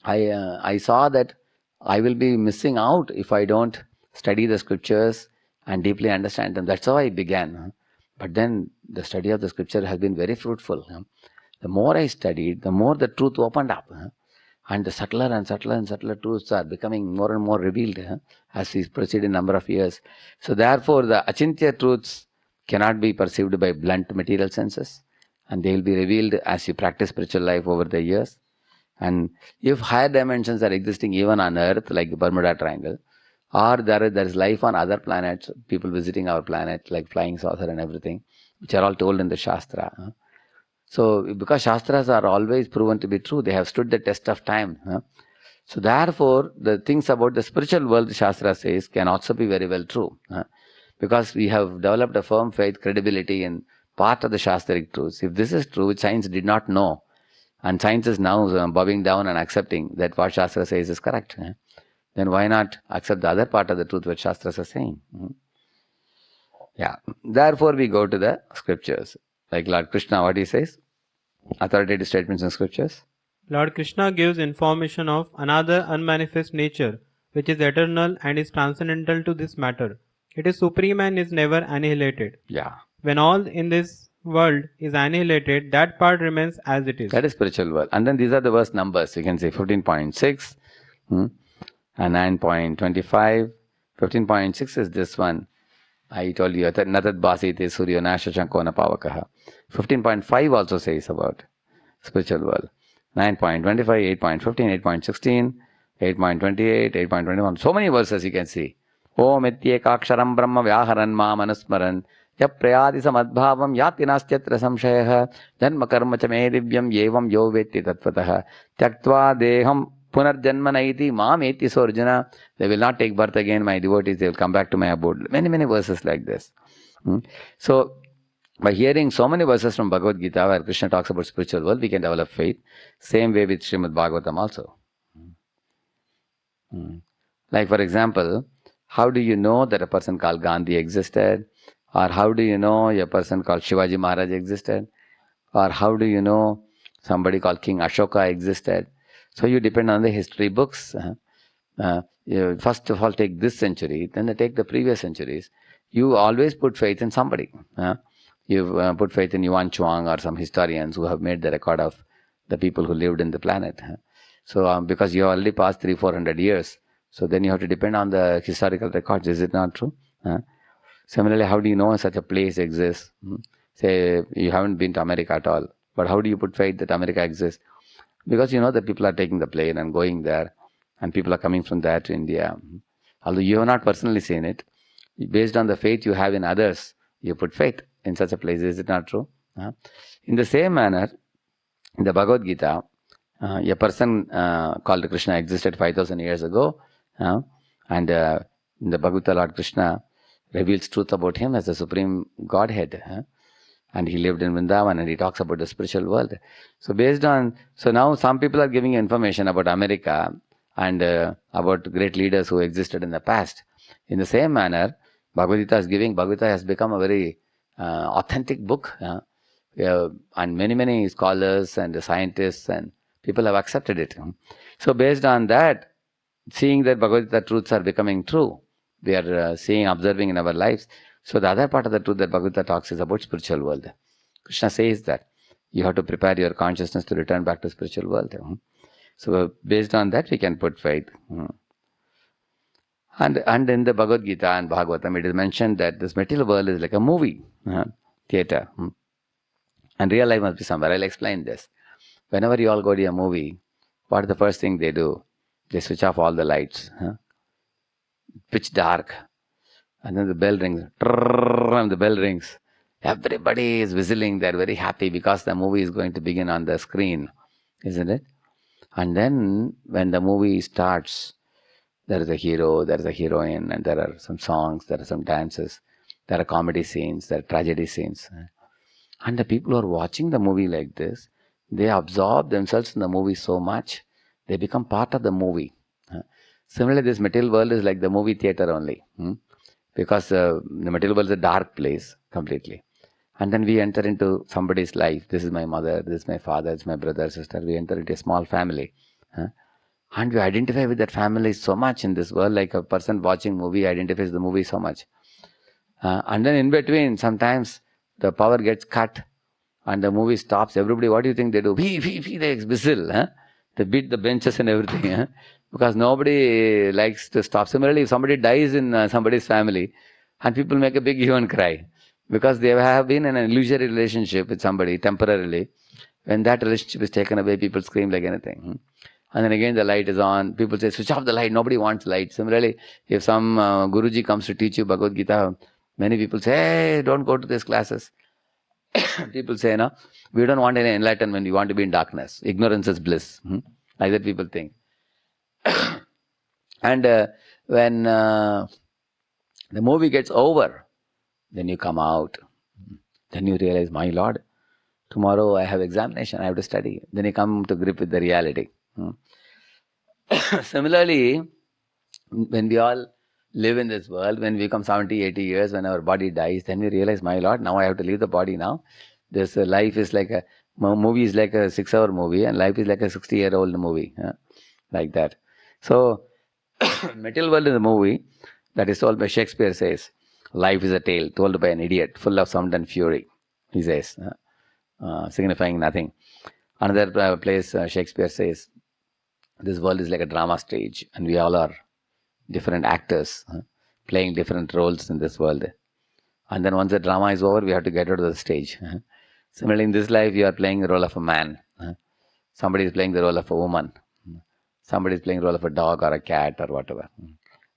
I saw that I will be missing out if I don't study the scriptures and deeply understand them. That's how I began. But then the study of the scripture has been very fruitful. The more I studied, the more the truth opened up. And the subtler and subtler truths are becoming more and more revealed as we proceed in number of years. So therefore, the achintya truths cannot be perceived by blunt material senses, and they will be revealed as you practice spiritual life over the years. And if higher dimensions are existing even on Earth, like the Bermuda Triangle, or there is life on other planets, people visiting our planet, like flying saucer and everything, which are all told in the Shastra. So, because Shastras are always proven to be true, they have stood the test of time. So, therefore, the things about the spiritual world, the Shastra says, can also be very well true. Because we have developed a firm faith, credibility in part of the Shastric truths. If this is true, which science did not know, and science is now bowing down and accepting that what Shastra says is correct, then why not accept the other part of the truth which Shastras are saying? Yeah. Therefore, we go to the scriptures. Like Lord Krishna, what he says? Authoritative statements in scriptures. Lord Krishna gives information of another unmanifest nature, which is eternal and is transcendental to this matter. It is supreme and is never annihilated. Yeah. When all in this world is annihilated, that part remains as it is. That is spiritual world. And then these are the verse numbers. You can say 15.6 and 9.25. 15.6 is this one. I told you, Natad Basite Suryo Nasha Shankona Pavakaha. 15.5 also says about spiritual world. 9.25, 8.15, 8.16, 8.28, 8.21. So many verses you can see. Om ityekaksharam brahma vyaharan ma manusmaran yap prayadi samadbhavam yati nastyatra samshayah janma karma cha me divyam yevam yo vetti tatvatah tyaktva deham punarjanma naiti mam eti sorjana. They will not take birth again, my devotees, they will come back to my abode. Many verses like this. So, by hearing so many verses from Bhagavad Gita where Krishna talks about spiritual world, we can develop faith. Same way with Srimad Bhagavatam also. Like for example, how do you know that a person called Gandhi existed? Or how do you know a person called Shivaji Maharaj existed? Or how do you know somebody called King Ashoka existed? So you depend on the history books. You first of all take this century, then take the previous centuries. You always put faith in somebody. You put faith in Yuan Chuang or some historians who have made the record of the people who lived in the planet. So because you have already passed 300-400 years, so then you have to depend on the historical records. Is it not true? Similarly, how do you know such a place exists? Say you haven't been to America at all, but how do you put faith that America exists? Because you know that people are taking the plane and going there, and people are coming from there to India. Although you have not personally seen it, based on the faith you have in others, you put faith in such a place. Is it not true? In the same manner, in the Bhagavad Gita, a person called Krishna existed 5,000 years ago, and in the Bhagavad Gita, Lord Krishna reveals truth about him as the Supreme Godhead. And he lived in Vrindavan, and he talks about the spiritual world. So now some people are giving information about America and about great leaders who existed in the past. In the same manner, Bhagavad Gita has become a very authentic book. And many scholars and scientists and people have accepted it. So based on that, seeing that Bhagavad Gita truths are becoming true, we are observing in our lives. So the other part of the truth that Bhagavad Gita talks is about spiritual world. Krishna says that you have to prepare your consciousness to return back to spiritual world. So based on that, we can put faith. And in the Bhagavad Gita and Bhagavatam, it is mentioned that this material world is like a movie theater. And real life must be somewhere. I'll explain this. Whenever you all go to a movie, what is the first thing they do? They switch off all the lights. Pitch dark. And then the bell rings. And the bell rings. Everybody is whistling. They're very happy because the movie is going to begin on the screen. Isn't it? And then when the movie starts, there is a hero, there is a heroine, and there are some songs, there are some dances, there are comedy scenes, there are tragedy scenes. And the people who are watching the movie like this, they absorb themselves in the movie so much, they become part of the movie. Similarly, this material world is like the movie theater only. Because the material world is a dark place completely. And then we enter into somebody's life. This is my mother, this is my father, this is my brother, sister. We enter into a small family. And we identify with that family so much in this world, like a person watching movie identifies the movie so much. And then in between, sometimes the power gets cut and the movie stops. Everybody, what do you think they do? They whistle. They beat the benches and everything. Because nobody likes to stop. Similarly, if somebody dies in somebody's family, and people make a big hue and cry, because they have been in an illusory relationship with somebody temporarily, when that relationship is taken away, people scream like anything. And then again the light is on, people say, switch off the light, nobody wants light. Similarly, if some Guruji comes to teach you Bhagavad Gita, many people say, hey, don't go to these classes. People say, no, we don't want any enlightenment, we want to be in darkness. Ignorance is bliss. Like that people think. And when the movie gets over, then you come out. Then you realize, my Lord, tomorrow I have examination, I have to study. Then you come to grip with the reality. Similarly, when we all live in this world, when we become 70, 80 years, when our body dies, then we realize, my Lord, now I have to leave the body now. This life is like a movie is like a 6-hour movie, and life is like a 60-year-old movie. Like that. So, material world is a movie that is told by Shakespeare says, life is a tale told by an idiot, full of sound and fury, he says, signifying nothing. Another place Shakespeare says, this world is like a drama stage and we all are different actors playing different roles in this world. And then once the drama is over, we have to get out of the stage. Similarly, in this life, you are playing the role of a man. Somebody is playing the role of a woman. Somebody is playing the role of a dog or a cat or whatever.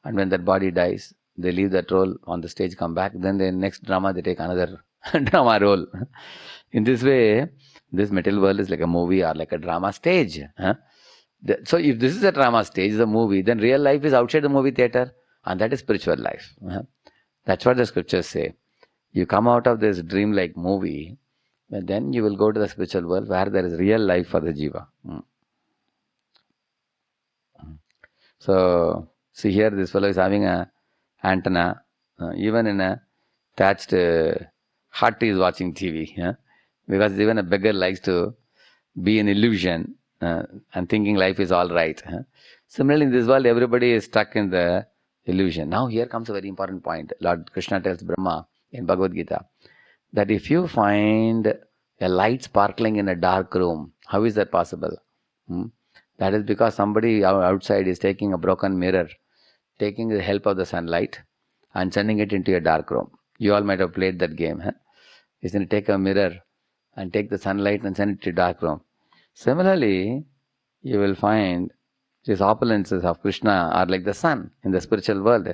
And when that body dies, they leave that role on the stage, come back, then the next drama they take another drama role. In this way, this material world is like a movie or like a drama stage. So if this is a drama stage, the movie, then real life is outside the movie theater, and that is spiritual life. That's what the scriptures say. You come out of this dream-like movie, and then you will go to the spiritual world where there is real life for the jiva. So, see here, this fellow is having a antenna, even in a thatched hut he is watching TV. Because even a beggar likes to be in illusion and thinking life is all right. Similarly, in this world, everybody is stuck in the illusion. Now, here comes a very important point. Lord Krishna tells Brahma in Bhagavad Gita that if you find a light sparkling in a dark room, how is that possible? That is because somebody outside is taking a broken mirror, taking the help of the sunlight and sending it into a dark room. You all might have played that game. Isn't it? Take a mirror and take the sunlight and send it to a dark room. Similarly, you will find these opulences of Krishna are like the sun in the spiritual world.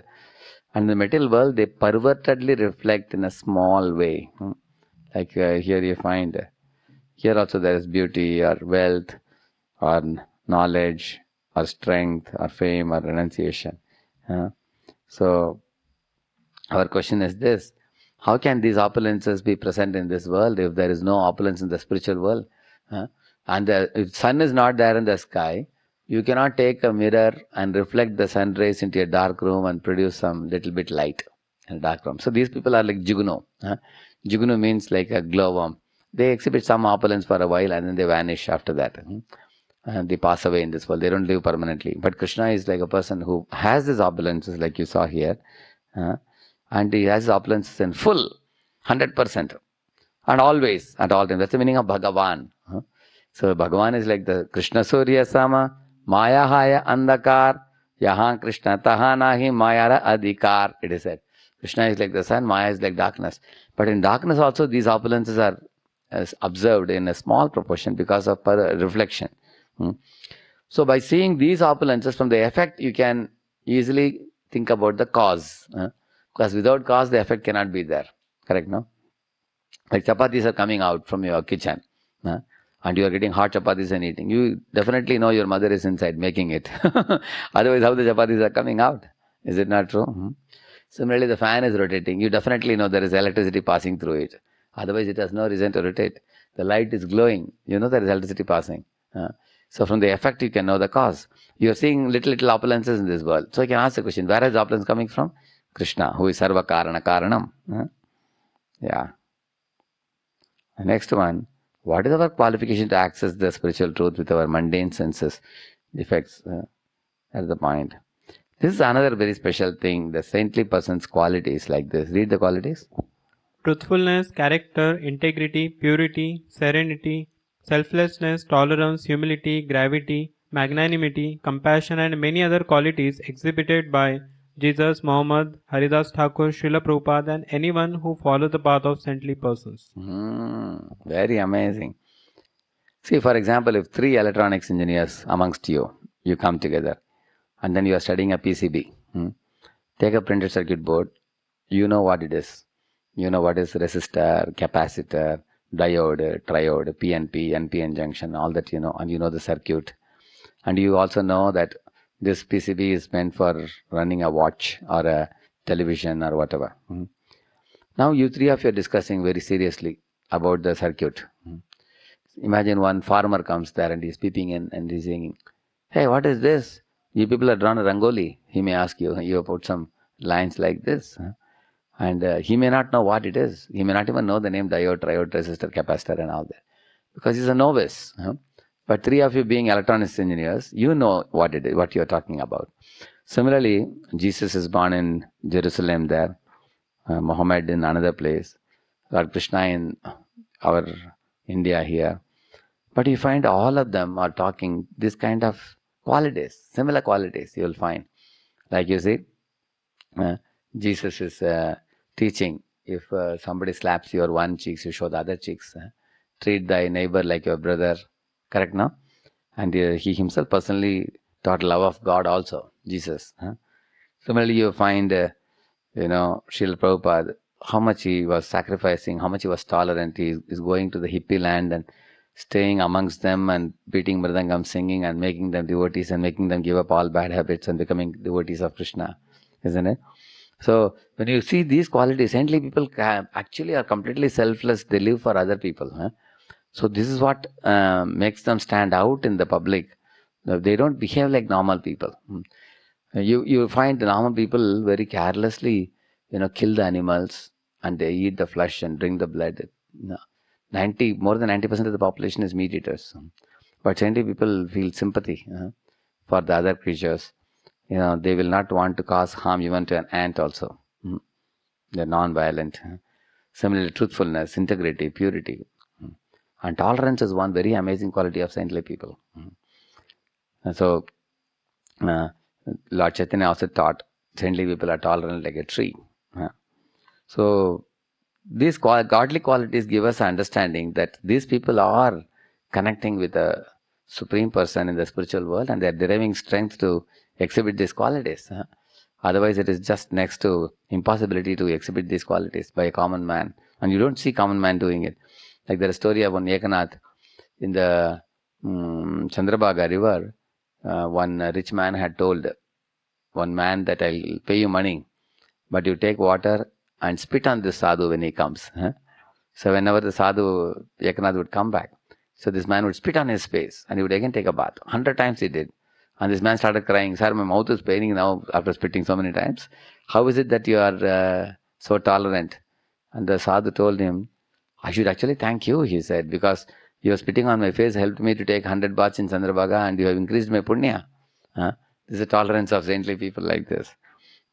And in the material world, they pervertedly reflect in a small way. Like here you find, here also there is beauty or wealth or knowledge or strength or fame or renunciation. So, our question is this: how can these opulences be present in this world if there is no opulence in the spiritual world? And if sun is not there in the sky, you cannot take a mirror and reflect the sun rays into a dark room and produce some little bit light in a dark room. So these people are like Jugunu. Jugunu means like a glowworm. They exhibit some opulence for a while and then they vanish after that. And they pass away in this world. They don't live permanently. But Krishna is like a person who has these opulences like you saw here. And he has opulences in full, 100%. And always, at all times. That's the meaning of Bhagavan. So Bhagavan is like the Krishna Surya Sama, Maya Haya Andakar, Yahan Krishna Taha Nahi Mayara Adhikar, it is said. Krishna is like the sun, Maya is like darkness. But in darkness also these opulences are observed in a small proportion because of reflection. So by seeing these opulences from the effect, you can easily think about the cause. Because without cause, the effect cannot be there. Correct, no? Like chapatis are coming out from your kitchen. And you are getting hot chapatis and eating. You definitely know your mother is inside making it. Otherwise, how the chapatis are coming out? Is it not true? Similarly, the fan is rotating. You definitely know there is electricity passing through it. Otherwise, it has no reason to rotate. The light is glowing. You know there is electricity passing. So from the effect, you can know the cause. You are seeing little opulences in this world. So you can ask the question, where is the opulence coming from? Krishna, who is Sarva Karana Karanam. Yeah. The next one. What is our qualification to access the spiritual truth with our mundane senses? Defects. That's the point. This is another very special thing. The saintly person's qualities like this. Read the qualities. Truthfulness, character, integrity, purity, serenity, selflessness, tolerance, humility, gravity, magnanimity, compassion, and many other qualities exhibited by Jesus, Muhammad, Haridas Thakur, Srila Prabhupada, and anyone who follows the path of saintly persons. Very amazing. See, for example, if 3 electronics engineers amongst you come together and then you are studying a PCB. Take a printed circuit board. You know what it is. You know what is resistor, capacitor, diode, triode, PNP, NPN junction, all that you know. And you know the circuit. And you also know that this PCB is meant for running a watch or a television or whatever. Now you 3 of you are discussing very seriously about the circuit. Imagine one farmer comes there and he's peeping in and he's saying, hey, what is this? You people have drawn a rangoli. He may ask you, you have put some lines like this. And he may not know what it is. He may not even know the name diode, triode, resistor, capacitor and all that. Because he's a novice. But 3 of you being electronics engineers, you know what it is, what you are talking about. Similarly, Jesus is born in Jerusalem there, Muhammad in another place, Lord Krishna in our India here. But you find all of them are talking this kind of qualities, similar qualities you will find. Like you see, Jesus is teaching, if somebody slaps your one cheek, you show the other cheeks. Treat thy neighbor like your brother. Correct, no? And he himself personally taught love of God also, Jesus. Similarly, you find Srila Prabhupada, how much he was sacrificing, how much he was tolerant. He is going to the hippie land and staying amongst them and beating mridangam, singing and making them devotees and making them give up all bad habits and becoming devotees of Krishna, isn't it? So when you see these qualities, saintly people actually are completely selfless. They live for other people. Huh? So this is what makes them stand out in the public. They don't behave like normal people. You find the normal people very carelessly, kill the animals and they eat the flesh and drink the blood. More than 90% of the population is meat eaters. But saintly people feel sympathy for the other creatures. They will not want to cause harm even to an ant also. They're non-violent. Similarly, truthfulness, integrity, purity. And tolerance is one very amazing quality of saintly people. And so, Lord Chaitanya also taught saintly people are tolerant like a tree. So, these godly qualities give us understanding that these people are connecting with the Supreme Person in the spiritual world and they are deriving strength to exhibit these qualities. Otherwise, it is just next to impossibility to exhibit these qualities by a common man. And you don't see common man doing it. Like there is a story of one Ekanath in the Chandrabhaga river. One rich man had told one man that I'll pay you money, but you take water and spit on this sadhu when he comes. So whenever the sadhu, Ekanath would come back, so this man would spit on his face and he would again take a bath. 100 times he did. And this man started crying, "Sir, my mouth is paining now after spitting so many times. How is it that you are so tolerant?" And the sadhu told him, "I should actually thank you," he said, "because your spitting on my face helped me to take 100 baths in Chandrabhaga and you have increased my punya." This is the tolerance of saintly people like this.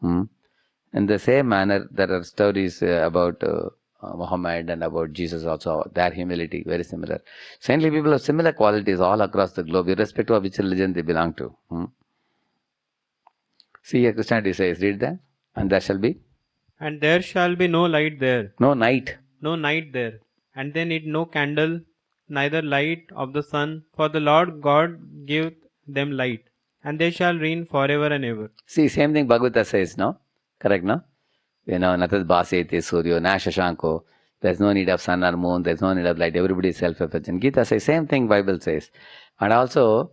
In the same manner, there are stories about Muhammad and about Jesus also, their humility, very similar. Saintly people have similar qualities all across the globe, irrespective of which religion they belong to. See here, Christianity says, read that. And there shall be? And there shall be no light there. No night. No night there. And they need no candle, neither light of the sun, for the Lord God giveth them light, and they shall reign forever and ever. See, same thing Bhagavata says, no? Correct, no? Natad Bhaseti Suryo, Na Shashanko. There's no need of sun or moon, there's no need of light, everybody is self-effulgent. Gita says, same thing Bible says. And also,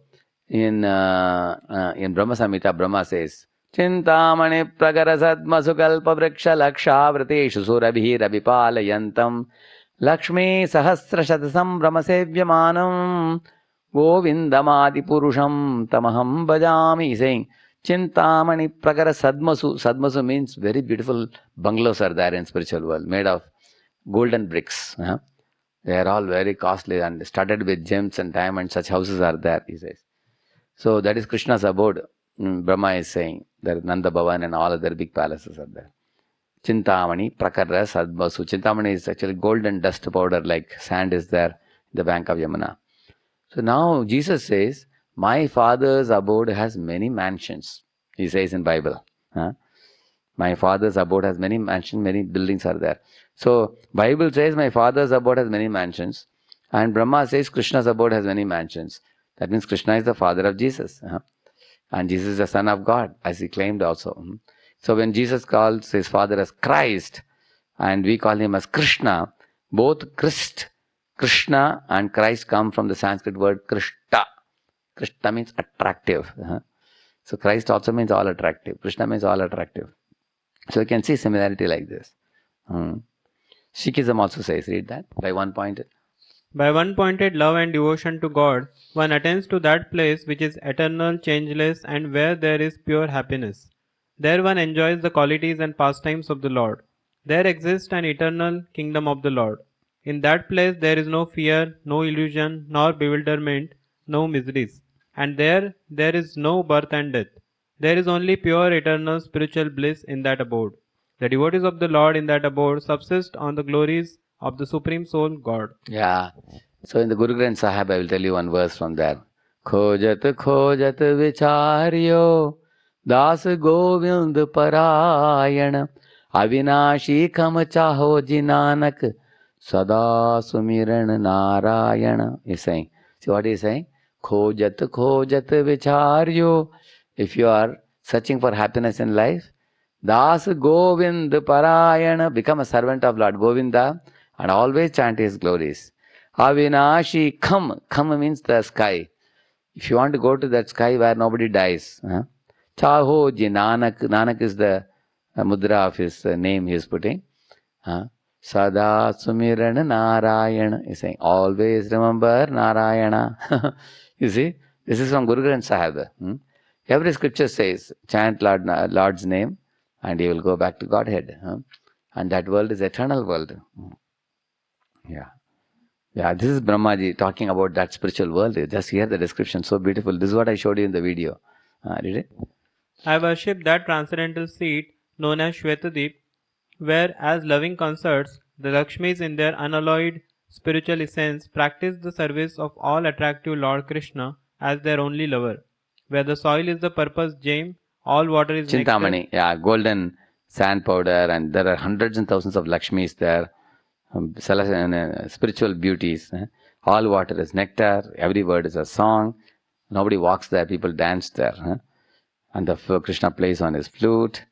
in Brahma Samhita, Brahma says, Chintamani pragarasad kalpa vriksha lakshavriteshu surabhi rabipalayantam Lakshmi sahasrashatasam brahmasevyamanam Govindamadi purusham tamaham bhajami. He's saying, Chintamani pragara sadmasu. Sadmasu means very beautiful bungalows are there in spiritual world, made of golden bricks. They are all very costly and studded with gems and diamonds. Such houses are there, he says. So that is Krishna's abode. Brahma is saying, there Nanda Bhavan and all other big palaces are there. Chintamani prakara sadmasu. Chintamani is actually golden dust powder, like sand is there in the bank of Yamuna. So now Jesus says, my Father's abode has many mansions. He says in Bible. My Father's abode has many mansions, many buildings are there. So Bible says my Father's abode has many mansions. And Brahma says Krishna's abode has many mansions. That means Krishna is the father of Jesus. And Jesus is the son of God, as he claimed also. So when Jesus calls his father as Christ, and we call him as Krishna, both Krishna and Christ come from the Sanskrit word Krishta. Krishna means attractive. So Christ also means all attractive. Krishna means all attractive. So you can see similarity like this. Sikhism also says, read that, by one-pointed. By one-pointed love and devotion to God, one attains to that place which is eternal, changeless, and where there is pure happiness. There one enjoys the qualities and pastimes of the Lord. There exists an eternal kingdom of the Lord. In that place there is no fear, no illusion, nor bewilderment, no miseries. And there is no birth and death. There is only pure eternal spiritual bliss in that abode. The devotees of the Lord in that abode subsist on the glories of the Supreme Soul, God. Yeah. So in the Guru Granth Sahib, I will tell you one verse from there. Khojat khojat vicharyo das govind parayana avinashi kham chaho jinanak sada sumiran narayana. He's saying. See what he's saying? Khojat khojat vicharyo. If you are searching for happiness in life, Das Govind Parayana, become a servant of Lord Govinda and always chant his glories. Avinashi, come. Come means the sky. If you want to go to that sky where nobody dies. Chaho ji Nanak. Nanak is the mudra of his name he is putting. Sada Sumirana Narayana. He is saying, always remember Narayana. You see, this is from Guru Granth Sahib. Every scripture says, chant Lord's name and he will go back to Godhead. And that world is eternal world. Yeah, this is Brahmaji talking about that spiritual world. Just hear the description, so beautiful. This is what I showed you in the video. Did it? I worship that transcendental seat known as Shwetadeep, where, as loving consorts, the Lakshmis in their unalloyed spiritual essence practice the service of all attractive Lord Krishna as their only lover. Where the soil is the purpose gem, all water is Chintamani, yeah, golden sand powder, and there are hundreds and thousands of Lakshmis there. Spiritual beauties. All water is nectar, every word is a song. Nobody walks there, people dance there. And the Krishna plays on his flute.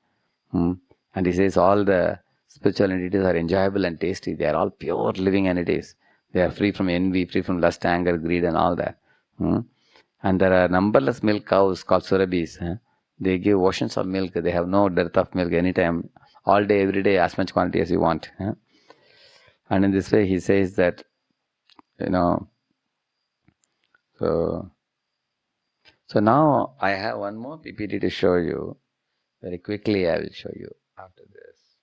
And he says all the spiritual entities are enjoyable and tasty. They are all pure living entities. They are free from envy, free from lust, anger, greed and all that. And there are numberless milk cows called surabhis. They give oceans of milk. They have no dearth of milk anytime, all day, every day, as much quantity as you want. And in this way, he says that, so now I have one more PPT to show you. Very quickly, I will show you after this.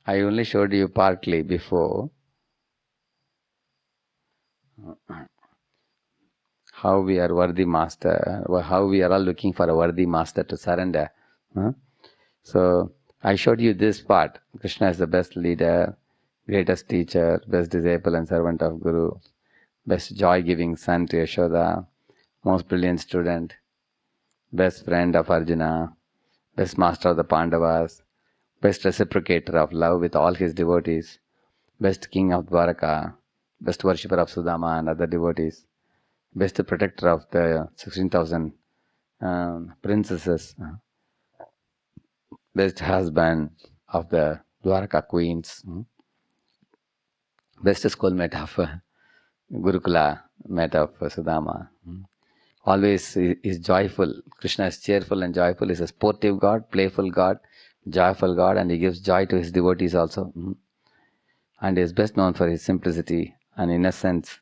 I only showed you partly before. How we are worthy master, how we are all looking for a worthy master to surrender. So I showed you this part. Krishna is the best leader, greatest teacher, best disciple and servant of Guru, best joy-giving son to Yashoda, most brilliant student, best friend of Arjuna, best master of the Pandavas, best reciprocator of love with all his devotees, best king of Dwaraka, best worshipper of Sudama and other devotees, best protector of the 16,000 princesses, best husband of the Dwaraka queens, best schoolmate of Gurukula, mate of Sudama. Always is joyful. Krishna is cheerful and joyful. He is a sportive God, playful God, joyful God, and he gives joy to his devotees also. And he is best known for his simplicity and innocence.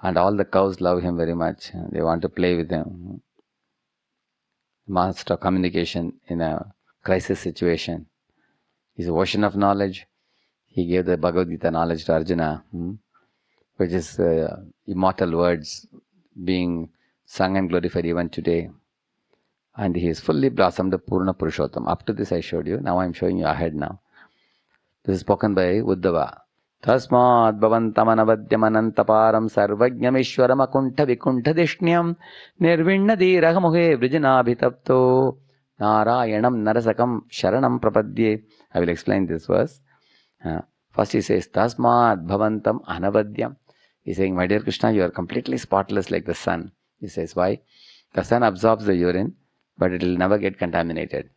And all the cows love him very much. They want to play with him. Master of communication in a crisis situation. He's an ocean of knowledge. He gave the Bhagavad Gita knowledge to Arjuna, which is immortal words being sung and glorified even today. And he is fully blossomed Purna Purushottam. Up to this I showed you. Now I am showing you ahead now. This is spoken by Uddhava. Tasmad bhavantamanavadyamanantaparam sarvajñamishwaram akuntha vikuntha dishnyam nirvinnadi rahamuhe vrijanaabhitapto narayanam narasakam sharanam prapadye. I will explain this verse. First he says, Tasmad bhavantam anavadyam. He is saying, my dear Krishna, you are completely spotless like the sun. He says, why? The sun absorbs the urine, but it will never get contaminated.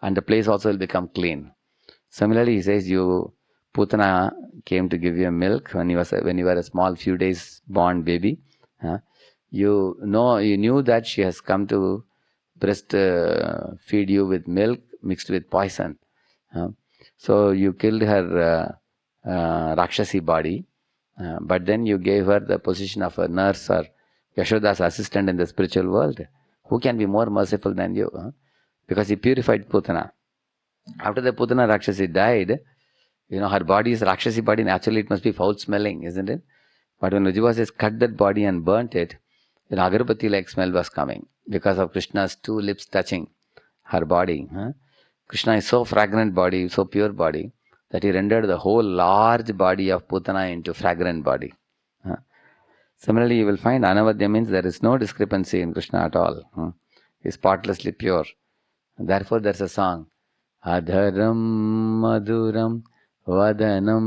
And the place also will become clean. Similarly, he says, you, Putana came to give you milk when you were a small few days born baby. You knew that she has come to breast feed you with milk mixed with poison. So you killed her Rakshasi body, but then you gave her the position of a nurse or Yashoda's assistant in the spiritual world. Who can be more merciful than you? Because he purified Putana. After the Putana Rakshasi died, her body is Rakshasi body, naturally it must be foul smelling, isn't it? But when Ujjava says cut that body and burnt it, agarbatti like smell was coming because of Krishna's two lips touching her body. Krishna is so fragrant body, so pure body, that he rendered the whole large body of Putana into fragrant body. Similarly, you will find Anavadya means there is no discrepancy in Krishna at all. He is spotlessly pure. And therefore, there is a song. Adharam Maduram Vadanam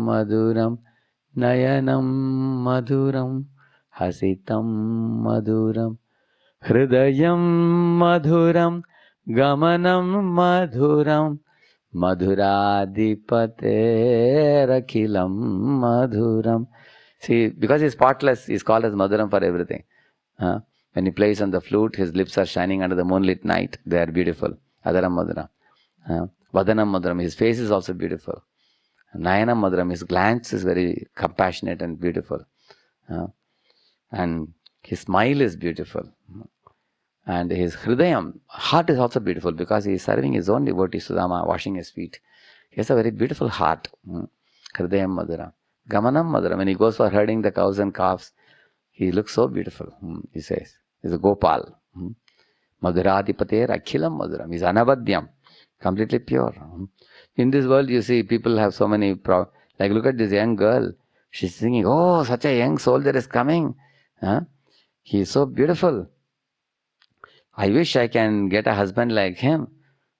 Maduram Nayanam Maduram Hasitam Maduram Hridayam Madhuram Gamanam Madhuram Madhuradipate Rakhilam Madhuram. See, because he's spotless, he's called as Madhuram for everything. When he plays on the flute, his lips are shining under the moonlit night. They are beautiful. Adaram Madhuram. Vadanam Madhuram. His face is also beautiful. Nayanam Madhuram. His glance is very compassionate and beautiful. And his smile is beautiful. And his Hridayam, heart is also beautiful because he is serving his own devotee Sudama, washing his feet. He has a very beautiful heart. Hridayam Madhuram. Gamanam Madhuram. When he goes for herding the cows and calves, he looks so beautiful, he says. He's a Gopal. Madhuradipate Rakhilam Madhuram. He's Anavadyam, completely pure. In this world, you see, people have so many like, look at this young girl. She's singing, oh, such a young soldier is coming. He is so beautiful. I wish I can get a husband like him.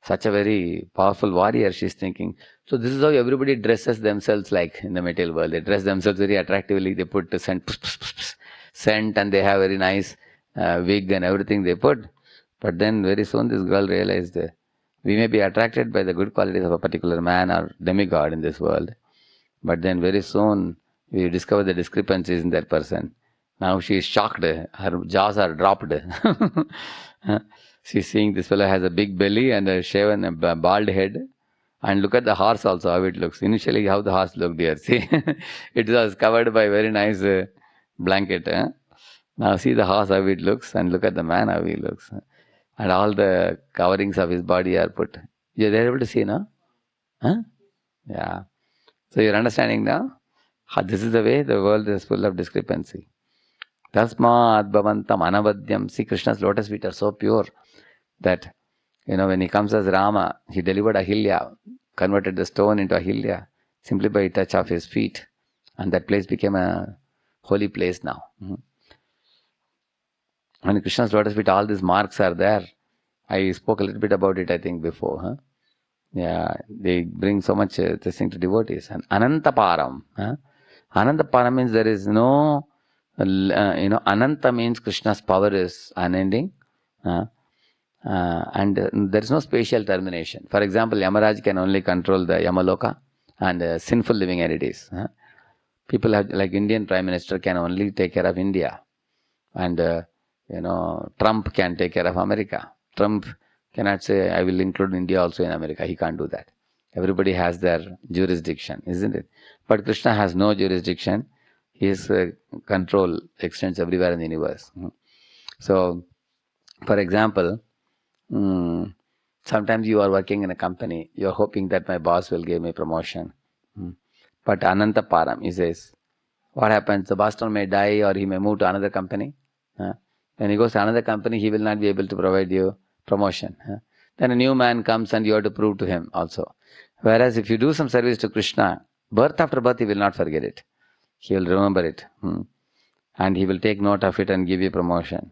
Such a very powerful warrior, she's thinking. So this is how everybody dresses themselves like in the material world. They dress themselves very attractively. They put the scent and they have very nice wig and everything they put. But then very soon this girl realized that we may be attracted by the good qualities of a particular man or demigod in this world. But then very soon we discover the discrepancies in that person. Now she is shocked. Her jaws are dropped. She's seeing this fellow has a big belly and a shaven, a bald head. And look at the horse also, how it looks. Initially, how the horse looked here. See, it was covered by very nice blanket. Now see the horse, how it looks. And look at the man, how he looks. And all the coverings of his body are put. You're able to see, no? Yeah. So you're understanding now? This is the way the world is full of discrepancy. Tasmad bhavantam anavadyam. See, Krishna's lotus feet are so pure that, when he comes as Rama, he delivered Ahilya, converted the stone into Ahilya, simply by a touch of his feet. And that place became a holy place now. And Krishna's lotus feet, all these marks are there. I spoke a little bit about it, I think, before. Yeah, they bring so much this thing to devotees. And Anantaparam. Anantaparam means there is no, Ananta means Krishna's power is unending. And there is no spatial termination. For example, Yamaraj can only control the Yamaloka and sinful living entities. People have, like Indian Prime Minister can only take care of India. And, Trump can take care of America. Trump cannot say, I will include India also in America. He can't do that. Everybody has their jurisdiction, isn't it? But Krishna has no jurisdiction. His control extends everywhere in the universe. So, for example, sometimes you are working in a company, you are hoping that my boss will give me promotion. But Ananta Param, he says, what happens? The boss may die or he may move to another company. When he goes to another company, he will not be able to provide you promotion. Then a new man comes and you have to prove to him also. Whereas if you do some service to Krishna, birth after birth, he will not forget it. He will remember it. And he will take note of it and give you promotion.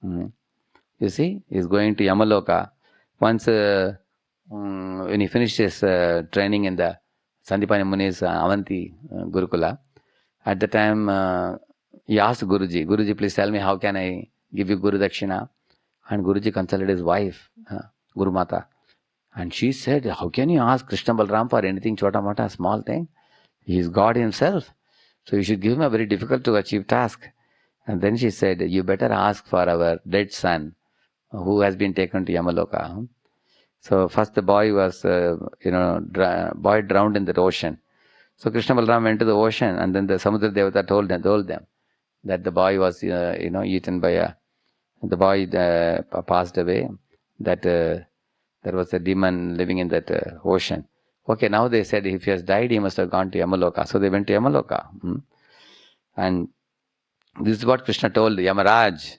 You see, he is going to Yamaloka. Once, when he finished his training in the Sandipani Muni's Avanti Gurukula, at the time he asked Guruji, Guruji, please tell me how can I give you Guru Dakshina? And Guruji consulted his wife, Guru Mata. And she said, how can you ask Krishna Balram for anything chota mota, small thing? He is God himself. So you should give him a very difficult to achieve task. And then she said, you better ask for our dead son, who has been taken to Yamaloka. So first the boy was, boy drowned in the ocean. So Krishna Balram went to the ocean, and then the Samudra Devata told them that the boy was, eaten by the boy passed away, that there was a demon living in that ocean. Okay, now they said if he has died, he must have gone to Yamaloka. So they went to Yamaloka. And this is what Krishna told Yamaraj.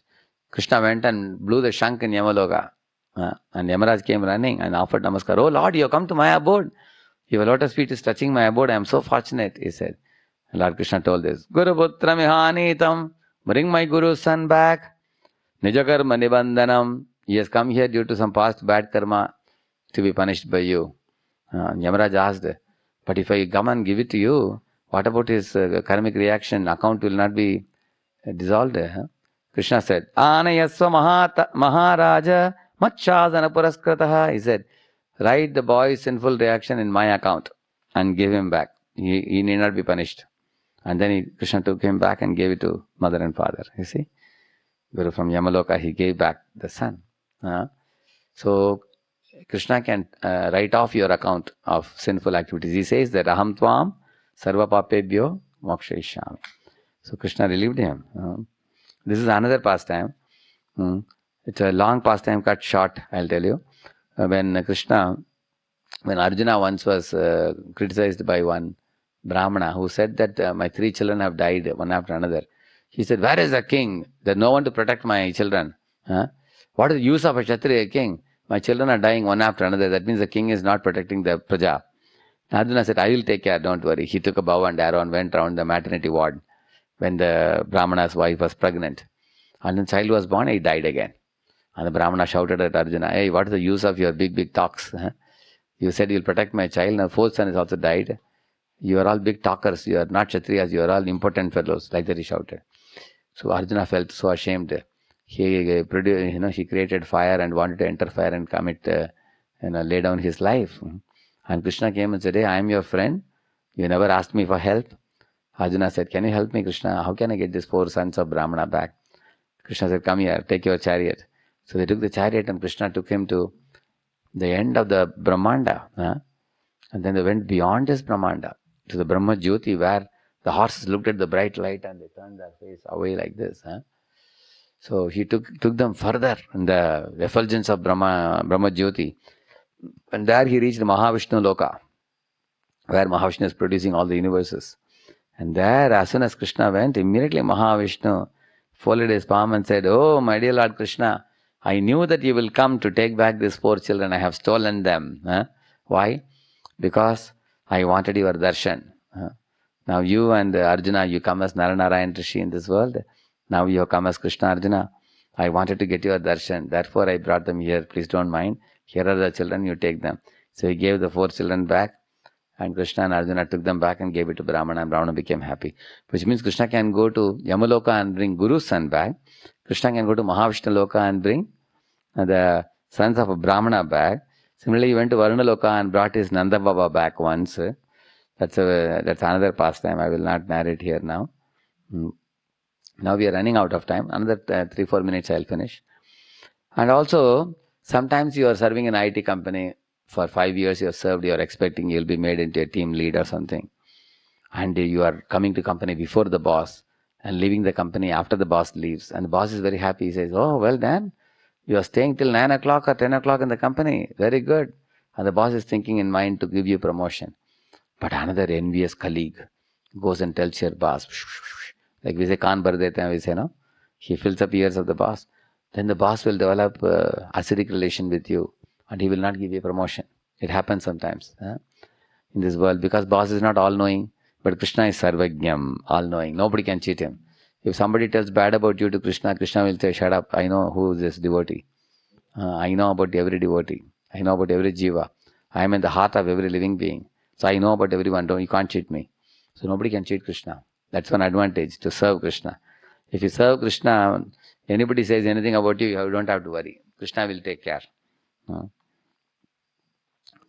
Krishna went and blew the shank in Yamaloka. And Yamaraj came running and offered namaskar. Oh Lord, you have come to my abode. Your lotus feet is touching my abode. I am so fortunate, he said. And Lord Krishna told this. Guru putra mihanitam. Bring my Guru's son back. Nijakarma nibandhanam. He has come here due to some past bad karma. to be punished by you. Yamaraj asked, but if I come and give it to you, what about his karmic reaction? Account will not be dissolved. Krishna said, Anayasva Maharaja Machadana Puraskrataha. He said, write the boy's sinful reaction in my account and give him back. He need not be punished. And then Krishna took him back and gave it to mother and father. You see? Guru from Yamaloka, he gave back the son. So Krishna can write off your account of sinful activities. He says that Aham Tvam Sarva Papebhyo Mokshayishami. So Krishna relieved him. This is another pastime. It's a long pastime cut short, I'll tell you. When Arjuna once was criticized by one Brahmana who said that my 3 children have died one after another. He said, where is the king? There's no one to protect my children. What is the use of a Kshatriya king? My children are dying one after another. That means the king is not protecting the praja. Arjuna said, I will take care, don't worry. He took a bow and arrow and went around the maternity ward when the Brahmana's wife was pregnant. And when the child was born, he died again. And the Brahmana shouted at Arjuna, hey, what is the use of your big talks? You said you'll protect my child. Now 4th son has also died. You are all big talkers. You are not Kshatriyas. You are all impotent fellows. Like that he shouted. So Arjuna felt so ashamed. He created fire and wanted to enter fire and commit, lay down his life. And Krishna came and said, hey, I am your friend. You never asked me for help. Arjuna said, can you help me, Krishna? How can I get these 4 sons of Brahmana back? Krishna said, come here, take your chariot. So they took the chariot and Krishna took him to the end of the Brahmanda. And then they went beyond this Brahmanda to the Brahma Jyoti, where the horses looked at the bright light and they turned their face away like this. So he took them further in the effulgence of Brahma Jyoti. And there he reached Mahavishnu Loka, where Mahavishnu is producing all the universes. And there, as soon as Krishna went, immediately Mahavishnu folded his palm and said, oh, my dear Lord Krishna, I knew that you will come to take back these 4 children. I have stolen them. Why? Because I wanted your darshan. Now you and Arjuna, you come as Naranarayan Rishi in this world. Now you have come as Krishna Arjuna. I wanted to get your darshan. Therefore I brought them here. Please don't mind. Here are the children, you take them. So he gave the 4 children back. And Krishna and Arjuna took them back and gave it to Brahmana, and Brahmana became happy. Which means Krishna can go to Yamaloka and bring Guru's son back. Krishna can go to Mahavishnu Loka and bring the sons of a Brahmana back. Similarly, he went to Varuna Loka and brought his Nanda Baba back once. That's another pastime. I will not narrate here now. Now we are running out of time. Another 3-4 minutes I will finish. And also, sometimes you are serving in an IT company. For 5 years you have served, you are expecting you will be made into a team lead or something. And you are coming to company before the boss and leaving the company after the boss leaves. And the boss is very happy. He says, oh, well done. You are staying till 9 o'clock or 10 o'clock in the company. Very good. And the boss is thinking in mind to give you promotion. But another envious colleague goes and tells your boss, like we say, kaan bhar dete hain, we say, no? He fills up ears of the boss. Then the boss will develop acidic relation with you. And he will not give you a promotion. It happens sometimes in this world, because boss is not all-knowing, but Krishna is Sarvajñam, all-knowing. Nobody can cheat him. If somebody tells bad about you to Krishna, Krishna will say, shut up, I know who is this devotee. I know about every devotee. I know about every jiva. I am in the heart of every living being. So I know about everyone. You can't cheat me. So nobody can cheat Krishna. That's one advantage, to serve Krishna. If you serve Krishna, anybody says anything about you, you don't have to worry. Krishna will take care.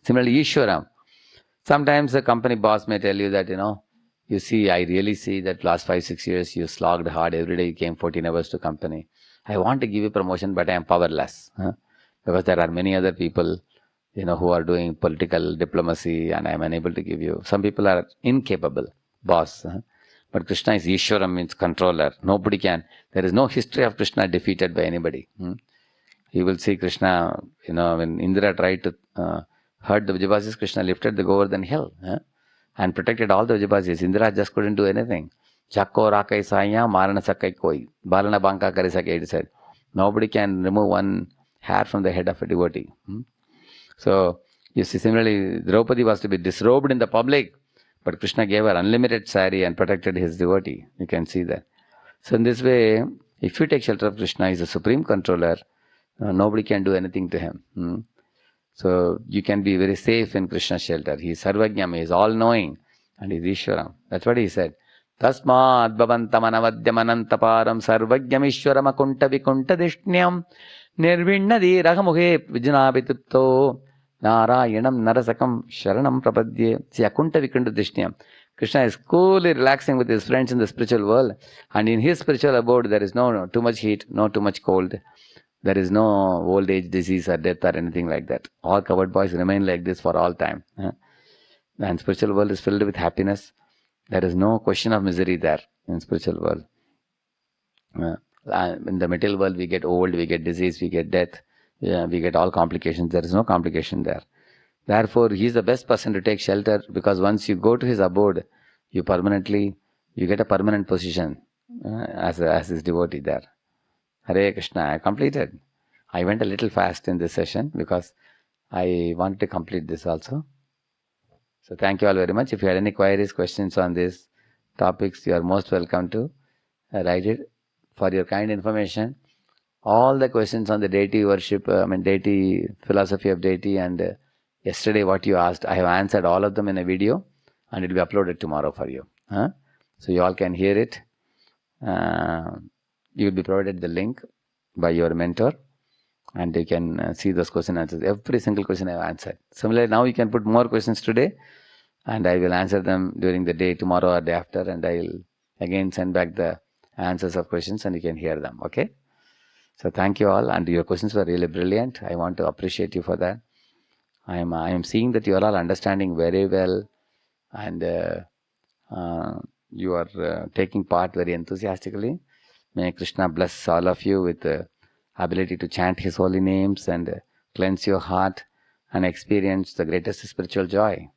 Similarly, Ishwaram. Sometimes the company boss may tell you that, you see, I really see that last 5-6 years you slogged hard. Every day you came 14 hours to company. I want to give you promotion, but I am powerless. Because there are many other people, who are doing political diplomacy, and I am unable to give you. Some people are incapable, boss. But Krishna is Ishwaram, means controller. Nobody can. There is no history of Krishna defeated by anybody. You will see Krishna, when Indra tried to hurt the Vijayavasis, Krishna lifted the Govardhan hill and protected all the Vijayavasis. Indra just couldn't do anything. Chakko rakai sanya marana sakai koi. Balana banka kari sakai, it said. Nobody can remove one hair from the head of a devotee. So, you see, similarly, Draupadi was to be disrobed in the public, but Krishna gave her unlimited sari and protected his devotee. You can see that. So, in this way, if you take shelter of Krishna, he is the supreme controller. Nobody can do anything to him. So you can be very safe in Krishna's shelter. He is Sarvajnam, he is all-knowing, and he is Ishwaram. That's what he said. Tasmad bhavantam anavadyamanantaparam sarvajnam ishwaram akunta vikunta dishnyam nirvinnadi ragamughe vijnabhitutto narayanam narasakam sharanam prapadye. See, akunta vikunta dishnyam. Krishna is coolly relaxing with his friends in the spiritual world, and in his spiritual abode there is no too much heat, no too much cold. There is no old age, disease or death or anything like that. All covered boys remain like this for all time. And spiritual world is filled with happiness. There is no question of misery there in spiritual world. In the material world we get old, we get disease, we get death, we get all complications. There is no complication there. Therefore, he is the best person to take shelter, because once you go to his abode, you get a permanent position as his devotee there. Hare Krishna, I completed. I went a little fast in this session because I wanted to complete this also. So thank you all very much. If you had any queries, questions on these topics, you are most welcome to write it. For your kind information, all the questions on the deity worship, deity, philosophy of deity, and yesterday what you asked, I have answered all of them in a video, and it will be uploaded tomorrow for you. So you all can hear it. You will be provided the link by your mentor, and you can see those question answers. Every single question I have answered. Similarly, now you can put more questions today, and I will answer them during the day, tomorrow or day after, and I will again send back the answers of questions, and you can hear them. Okay? So thank you all, and your questions were really brilliant. I want to appreciate you for that. I am seeing that you are all understanding very well, and you are taking part very enthusiastically. May Krishna bless all of you with the ability to chant his holy names and cleanse your heart and experience the greatest spiritual joy.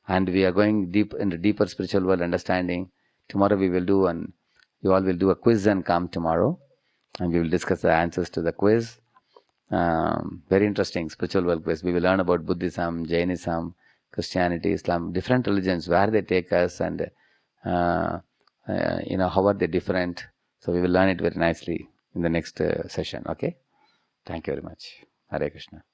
And we are going deep into deeper spiritual world understanding. Tomorrow we will do, and you all will do a quiz and come tomorrow, and we will discuss the answers to the quiz. Very interesting spiritual world quiz. We will learn about Buddhism, Jainism, Christianity, Islam, different religions, where they take us, and how are they different. So we will learn it very nicely in the next session. Okay? Thank you very much. Hare Krishna.